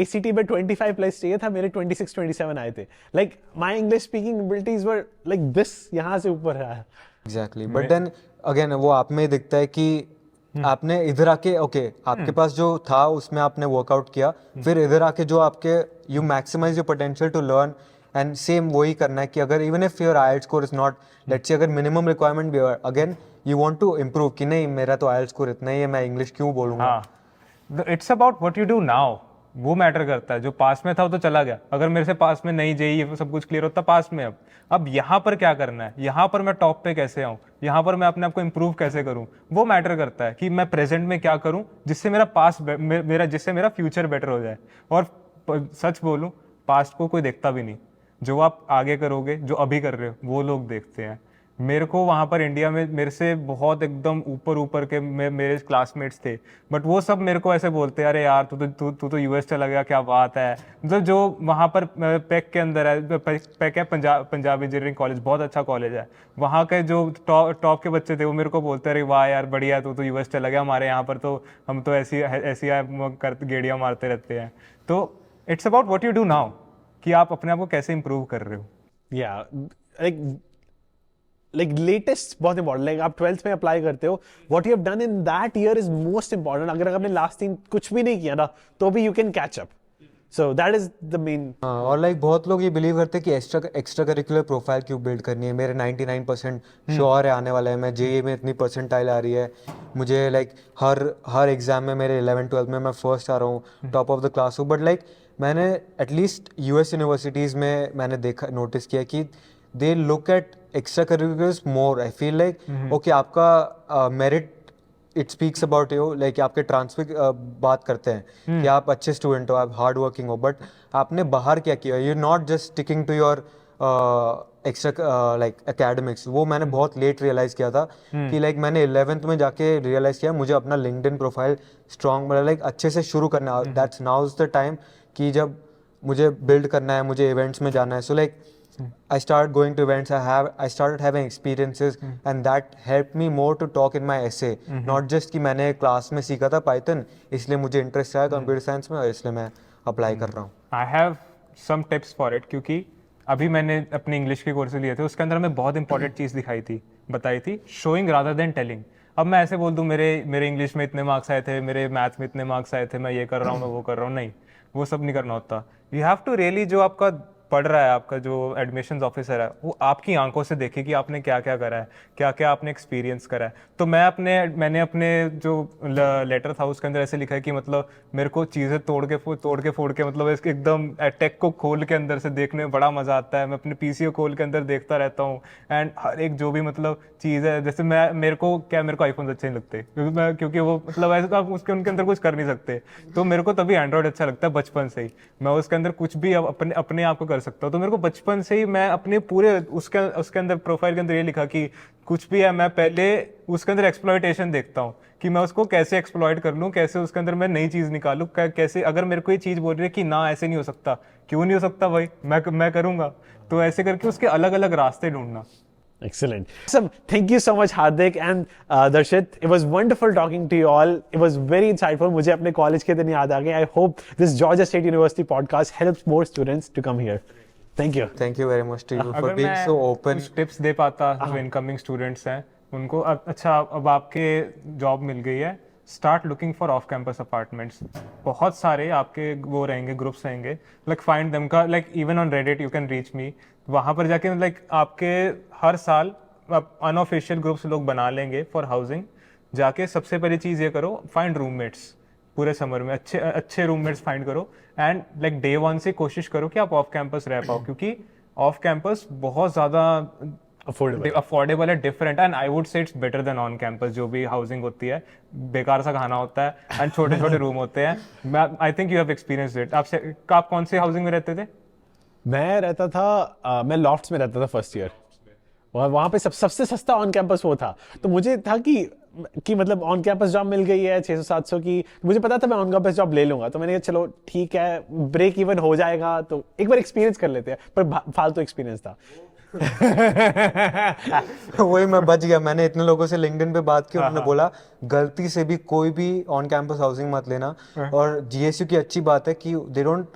ACT में 25 प्लस चाहिए था, मेरे 26-27 आए थे। Like my English speaking abilities were like this, यहाँ से ऊपर आया। एग्जैक्टली, बट देन अगेन वो आप में ही दिखता है कि आपने इधर आके ओके आपके पास जो था उसमें आपने वर्कआउट किया, फिर इधर आके जो आपके you maximise your potential to learn, and same वही करना है कि अगर even if your IELTS score is not, let's say अगर मिनिमम रिक्वायरमेंट भी है, again you want to improve कि नहीं मेरा तो IELTS स्कोर इतना ही है, मैं इंग्लिश क्यों बोलूँगा। हाँ, it's about what you do now, वो मैटर करता है। जो पास में था वो तो चला गया, अगर मेरे से पास में नहीं JEE सब कुछ क्लियर होता पास में, अब यहाँ पर क्या करना है, यहाँ पर मैं टॉप पे कैसे आऊँ, यहाँ पर मैं अपने आप को इम्प्रूव कैसे करूँ, वो मैटर करता है कि मैं प्रेजेंट में क्या करूँ जिससे मेरा जिससे मेरा फ्यूचर बेटर हो जाए। और सच बोलूँ, पास्ट को कोई देखता भी नहीं, जो आप आगे करोगे, जो अभी कर रहे हो, वो लोग देखते हैं। मेरे को वहाँ पर इंडिया में मेरे से बहुत एकदम ऊपर के मेरे क्लासमेट्स थे, बट वो सब मेरे को ऐसे बोलते हैं, अरे यार तू तो US चला गया, क्या बात है। मतलब जो वहाँ पर पैक के अंदर है, पैक है पंजाब इंजीनियरिंग कॉलेज, बहुत अच्छा कॉलेज है, वहाँ के जो टॉप के बच्चे थे वो मेरे को बोलते, अरे वाह यार बढ़िया, तू तो US चला गया, हमारे यहाँ पर तो हम तो ऐसी गेड़ियाँ मारते रहते हैं। तो it's about what you do now, कि आप अपने आप को कैसे इम्प्रूव कर रहे हो। या लाइक लेटेस्ट बहुत इंपॉर्टेंट। लाइक आप 12th में अप्लाई करते हो, what you have done in that year is most important. अगर आपने लास्ट 3 कुछ भी नहीं किया ना, तो भी you can catch up. So that is the main. और लाइक बहुत लोग ये बिलीव करते हैं कि एक्स्ट्रा करिकुलर प्रोफाइल क्यों बिल्ड करनी है। मेरे 99% श्योर है आने वाला है, मैं JEE में इतनी परसेंटाइल आ रही है, मुझे लाइक हर एग्जाम में मेरे 11-12 में मैं फर्स्ट आ रहा हूँ, टॉप ऑफ द क्लास हूँ। बट लाइक मैंने एटलीस्ट US यूनिवर्सिटीज़ में मैंने देखा, नोटिस किया कि they look at extra curriculars more. I feel like okay आपका merit it speaks about you, like आपके ट्रांसफर बात करते हैं कि आप अच्छे स्टूडेंट हो, आप हार्ड वर्किंग हो, बट आपने बाहर क्या किया, you not just sticking to your extra like academics. वो मैंने बहुत लेट रियलाइज़ किया था कि लाइक मैंने 11th में जाके रियलाइज़ किया मुझे अपना लिंक्डइन प्रोफाइल स्ट्रॉन्ग लाइक अच्छे से शुरू करना। That's now is the time कि जब मुझे बिल्ड करना है, मुझे इवेंट्स में जाना है। So like I started going to events. I started having experiences, and that helped me more to talk in my essay. Not just कि मैंने क्लास में सीखा था Python, इसलिए मुझे इंटरेस्ट आया कंप्यूटर साइंस में, और इसलिए मैं अप्लाई कर रहा हूँ। I have some tips for it, क्योंकि अभी मैंने अपने इंग्लिश के कोर्स लिए थे, उसके अंदर मैं बहुत इंपॉर्टेंट चीज़ बताई थी, शोइंग रादर देन टेलिंग। अब मैं ऐसे बोल दूँ मेरे इंग्लिश में इतने मार्क्स आए थे, मेरे मैथ्स में इतने मार्क्स आए थे, मैं ये कर रहा हूँ, मैं वो कर रहा हूँ, नहीं, वो सब नहीं करना होता। यू हैव टू रियली, जो आपका पढ़ रहा है, आपका जो एडमिशन्स ऑफिसर है, वो आपकी आंखों से देखे कि आपने क्या क्या करा है, क्या क्या आपने एक्सपीरियंस करा है। तो मैंने अपने जो लेटर था उसके अंदर ऐसे लिखा है कि मतलब मेरे को चीज़ें तोड़ के फोड़ के मतलब एकदम टेक को खोल के अंदर से देखने में बड़ा मज़ा आता है। मैं अपने PC को खोल के अंदर देखता रहता हूँ, एंड हर एक जो भी मतलब चीज़ है, जैसे मेरे को आईफोन अच्छे नहीं लगते, क्योंकि वो मतलब ऐसे आप उनके अंदर कुछ कर नहीं सकते। तो मेरे को तभी एंड्रॉयड अच्छा लगता है बचपन से ही, मैं उसके अंदर कुछ भी अपने आप को कर सकता हूँ। तो मेरे को बचपन से ही मैं अपने पूरे उसके अंदर प्रोफाइल के अंदर ये लिखा कि कुछ भी है, मैं पहले उसके अंदर एक्सप्लॉयटेशन देखता हूँ कि मैं उसको कैसे एक्सप्लॉयट कर लूँ, कैसे उसके अंदर मैं नई चीज़ निकालूँ, कैसे अगर मेरे को ये चीज़ बोल रही है कि ना ऐसे नहीं हो सकता, क्यों नहीं हो सकता भाई, मैं करूँगा। तो ऐसे करके उसके अलग अलग रास्ते ढूंढना। Excellent. Awesome. Thank you so much, Hardik and Darshit. It was wonderful talking to you all. It was very insightful. मुझे अपने कॉलेज के दिन याद आ गए. I hope this Georgia State University podcast helps more students to come here. Thank you. Thank you very much to you for अगर being मैं so open. कुछ tips दे पाता जो इनकमिंग स्टूडेंट्स हैं उनको, अच्छा अब आपके जॉब मिल गई है, start looking for off campus apartments. बहुत सारे आपके वो रहेंगे, ग्रुप्स रहेंगे, लाइक फाइंड देम का, like even on Reddit you can reach me. वहाँ पर जाके लाइक आपके हर साल अनऑफिशियल ग्रुप्स लोग बना लेंगे फॉर हाउसिंग। जाके सबसे पहली चीज़ ये करो, फाइंड रूममेट्स। पूरे समर में अच्छे अच्छे रूममेट्स फाइंड करो एंड लाइक डे वन से कोशिश करो कि आप ऑफ कैंपस रह पाओ, क्योंकि ऑफ कैंपस बहुत ज़्यादा अफोर्डेबल है, डिफरेंट, एंड आई वुड से it's better than on campus. जो भी हाउसिंग होती है बेकार सा खाना होता है एंड छोटे छोटे रूम होते हैं। I think you have experienced it. आप कौन से हाउसिंग में रहते थे? मैं रहता था मैं लॉफ्ट्स में रहता था फर्स्ट ईयर। वहाँ पे सबसे सस्ता ऑन कैंपस वो था, तो मुझे था कि मतलब ऑन कैंपस जॉब मिल गई है 600-700 की, मुझे पता था मैं ऑन कैंपस जॉब ले लूंगा। तो मैंने कहा चलो ठीक है, ब्रेक इवन हो जाएगा तो एक बार एक्सपीरियंस कर लेते हैं, पर फालतू एक्सपीरियंस था। वही मैं बच गया। मैंने इतने लोगों से लिंक्डइन पे बात की, उन्होंने बोला गलती से भी कोई भी ऑन कैंपस हाउसिंग मत लेना। और जीएसयू की अच्छी बात है कि दे डोंट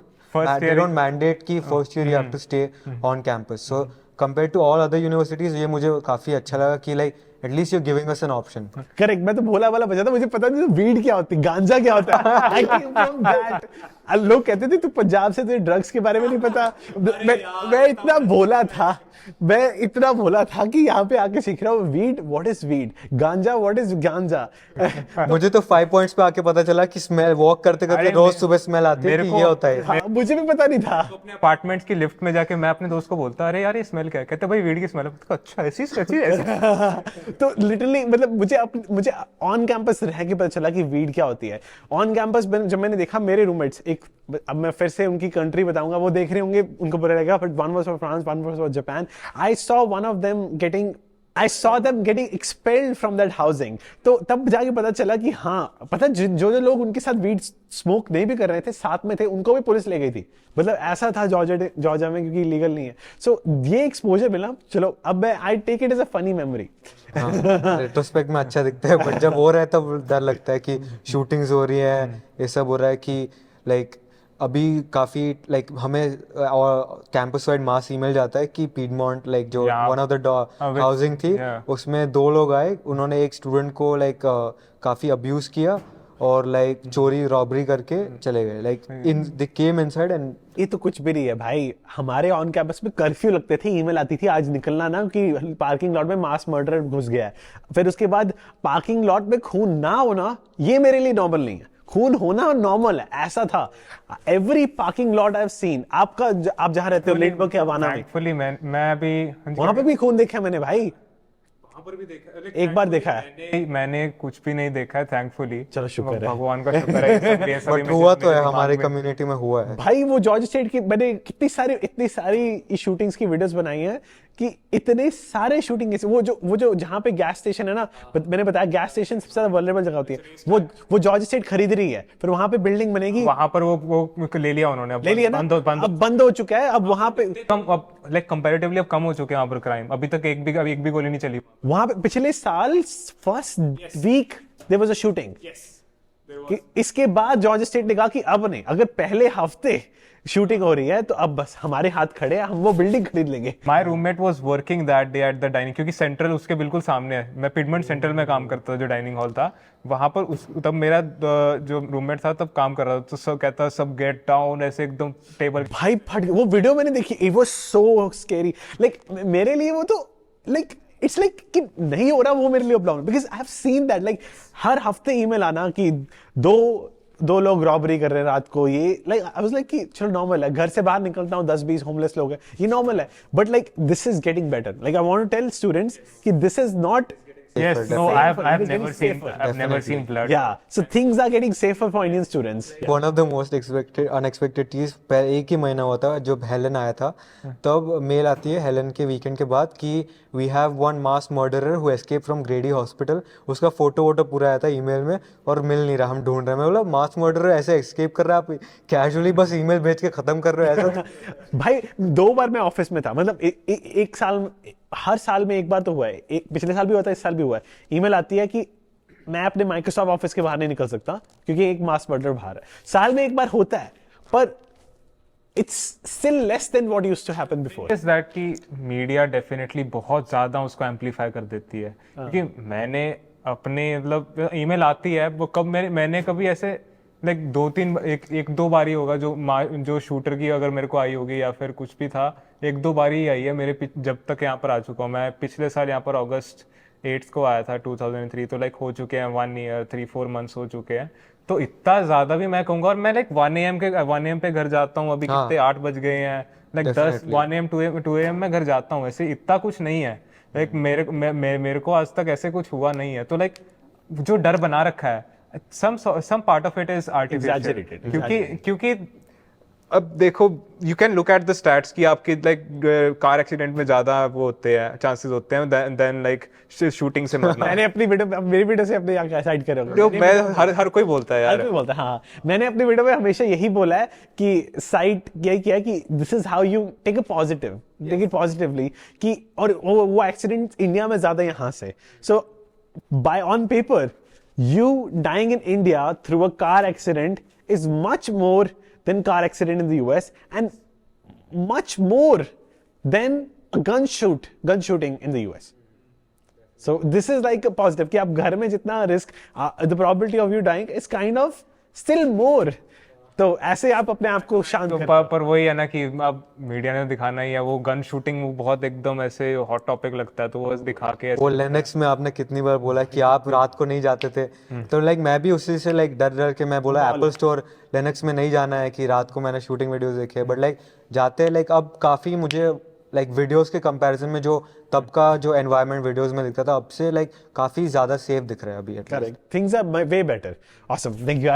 मैंडेट कि first year you have to stay on campus. So compare to all other universities ये मुझे काफी अच्छा लगा कि like at least you giving us an option. Correct. मैं तो भोला वाला बचा था, मुझे पता नहीं था वीड क्या होती, गांजा क्या होता है। I came from that. लोग कहते थे तू पंजाब से, तुझे ड्रग्स के बारे में नहीं पता। मैं इतना भोला था कि यहाँ पे आके सीख रहा हूँ वीड, व्हाट इज वीड, गांजा व्हाट इज गांजा। मुझे तो 5 पॉइंट्स पे आके पता चला कि स्मेल, वॉक करते करते रोज सुबह स्मेल आती है कि ये होता है। हाँ, मुझे भी पता नहीं था। अपने अपार्टमेंट्स की लिफ्ट में जाके मैं अपने दोस्त को बोलता, अरे यार ये स्मेल क्या है? कहते भाई वीड की स्मेल है। अच्छा ऐसी ऐसी। तो लिटरली मतलब मुझे ऑन कैंपस रह के पता चला कि वीड क्या होती है। ऑन कैंपस जब मैंने देखा मेरे रूममेट्स, एक अब मैं फिर से उनकी कंट्री बताऊंगा, वो देख रहे होंगे, उनको बुरा लगेगा, but one was for France, one was for Japan. I saw them getting expelled from that housing. तो तब जाके पता चला कि हाँ, पता जो लोग उनके साथ वीड स्मोक नहीं भी कर रहे थे, साथ में थे, उनको भी पुलिस ले गई थी। मतलब ऐसा था जॉर्जिया में, क्योंकि लीगल नहीं है। सो ये एक्सपोजर मिला। चलो अब मैं I take it as a funny memory. Retrospective में अच्छा दिखता है, बट जब हो रहा है तब डर लगता है कि शूटिंग्स हो रही है, ये सब हो रहा है कि लाइक अभी काफ़ी लाइक हमें कैंपस वाइड मास ईमेल जाता है कि पीडमॉन्ट लाइक जो वन ऑफ द हाउसिंग थी उसमें 2 लोग आए, उन्होंने एक स्टूडेंट को लाइक काफ़ी अब्यूज़ किया और लाइक चोरी रॉबरी करके चले गए। Like they came inside and ये तो कुछ भी नहीं है भाई। हमारे ऑन कैंपस में कर्फ्यू लगते थे, ईमेल आती थी आज निकलना ना, कि पार्किंग लॉट में मास मर्डर घुस गया है। फिर उसके बाद पार्किंग लॉट में खून ना होना ये मेरे लिए नॉर्मल नहीं है, खून होना नॉर्मल है, ऐसा था। Every parking lot I have scene. आप जहां रहते हो लेटबर्ग या हवाना में, एक्चुअली मैं अभी वहां पे भी खून देखा मैंने भाई, वहां पर भी देखा, एक बार देखा है। मैंने कुछ भी नहीं देखा है थैंकफुली। चलो शुक्र है, भगवान का शुक्र है। ये सब बट हुआ तो है, हमारे कम्युनिटी में हुआ है भाई। वो जॉर्ज स्टेट की मैंने इतनी सारी शूटिंग्स की वीडियोस बनाई हैं कि इतने सारे शूटिंग, वो जो जहां पे गैस स्टेशन है ना, मैंने बताया गैस स्टेशन सबसे ज्यादा वल्नरेबल जगह होती है। वो जॉर्ज स्टेट खरीद रही है, फिर वहां पे बिल्डिंग बनेगी, वहां पर वो ले लिया उन्होंने, ले लिया ना, अब बंद हो चुका है। अब वहां पे कम, अब लाइक कंपैरेटिवली अब कम हो चुके हैं वहां पर क्राइम। अभी तक एक भी गोली नहीं चली वहां पे। पिछले साल first week there was a shooting. कि इसके बाद जॉर्ज स्टेट ने कहा कि अब नहीं, अगर पहले हफ्ते शूटिंग हो रही है तो अब बस हमारे हाथ खड़े हैं, हम वो बिल्डिंग खरीद लेंगे। माई roommate was working that day at the dining, क्योंकि सेंट्रल उसके बिल्कुल सामने है। मैं पिडमंट सेंट्रल में काम करता था, जो डाइनिंग हॉल था वहां पर। तब मेरा जो रूममेट था तब काम कर रहा था, तो सब कहता सब गेट डाउन, ऐसे एकदम टेबल भाई फट। वो वीडियो मैंने देखी, it was so scary. Like मेरे लिए वो तो लाइक इट्स लाइक कि नहीं हो रहा वो मेरे लिए problem, because I have seen that. Like हर हफ्ते ईमेल आना कि दो लोग रॉबरी कर रहे हैं रात को। ये लाइक आई वाज लाइक कि चलो नॉर्मल है, घर से बाहर निकलता हूँ 10-20 होमलेस लोग हैं, ये नॉर्मल है। But like this is getting better. Like I want to tell students कि this is not Yes, no, I've never seen blood. Yeah, so things are getting safer for Indian students. One of the most unexpected चीज, एक ही महीना हुआ था जब Helen आया था, तब मेल आती है हेलन के वीकेंड के बाद कि we have one mass murderer who escaped from Grady Hospital. उसका फोटो पूरा आया था ईमेल में और मिल नहीं रहा, हम ढूंढ रहे हैं। मैं बोला मास मर्डरर ऐसे एस्केप कर रहा है, आप कैजुअली बस ईमेल भेज के खत्म कर रहे हो ऐसा? भाई 2 बार मैं ऑफिस में था, मतलब एक साल, हर साल में एक बार तो हुआ है। पिछले साल भी हुआ था, इस साल भी हुआ है। ईमेल आती है कि मैं अपने माइक्रोसॉफ्ट ऑफिस के बाहर नहीं निकल सकता क्योंकि एक मास मर्डर बाहर है। साल में एक बार होता है, पर it's still less than what used to happen before. Is that कि मीडिया डेफिनेटली बहुत ज़्यादा उसको एम्पलीफाई कर देती है, क्योंकि मैंने अपने मतलब ईमेल आती है वो कब मैंने कभी ऐसे लाइक एक दो बारी होगा जो शूटर की अगर मेरे को आई होगी या फिर कुछ भी था, एक दो बारी ही आई है मेरे जब तक यहाँ पर आ चुका हूँ मैं। पिछले साल यहाँ पर अगस्त 8 को आया था 2003, तो लाइक हो चुके हैं 1 ईयर 3-4 मंथ्स हो चुके हैं। तो इतना ज्यादा भी मैं कहूंगा, और मैं लाइक 1 AM पे घर जाता हूँ, अभी कितने 8 बज गए हैं, लाइक 1 AM 2 AM में घर जाता हूँ, ऐसे इतना कुछ नहीं है। लाइक मेरे को आज तक ऐसे कुछ हुआ नहीं है। तो लाइक जो डर बना रखा है, some part of it is artificial, क्योंकि अब देखो you can look at the stats कि आपके लाइक कार एक्सीडेंट में ज्यादा वो होते हैं, चांसेस होते हैं देन लाइक शूटिंग से मरना। मैंने अपनी वीडियो मेरी वीडियो से अपने साइड कर जो मैं हर कोई बोलता है यार, हर कोई बोलता है। हाँ, मैंने अपनी वीडियो में हमेशा यही बोला है कि साइड यही किया है कि this is how you take it positively, कि और वो एक्सीडेंट इंडिया में ज्यादा यहाँ से। So by on paper you dying in India through a car accident is much more than car accident in the US, and much more than a gun shooting in the US. So this is like a positive कि आप घर में जितना risk, the probability of you dying is kind of still more. तो ऐसे आप अपने आप को शांत तो पर वही है ना कि अब मीडिया ने दिखाना ही है, वो गन शूटिंग वो बहुत एकदम ऐसे हॉट टॉपिक लगता है, तो वो बस दिखा के वो लिनक्स में आपने कितनी बार बोला कि आप रात को नहीं जाते थे, तो लाइक मैं भी उसी से लाइक डर के मैं बोला एप्पल स्टोर लिनक्स में नहीं जाना है कि रात को मैंने शूटिंग वीडियोस देखे हैं, बट लाइक जाते हैं। लाइक अब काफ़ी मुझे लाइक वीडियोस के कंपैरिजन में जो तब का जो एनवायरनमेंट वीडियोस में दिखता था, अब से लाइक काफ़ी ज़्यादा सेफ दिख रहा है अभी। Correct, things are way better. Awesome, thank you.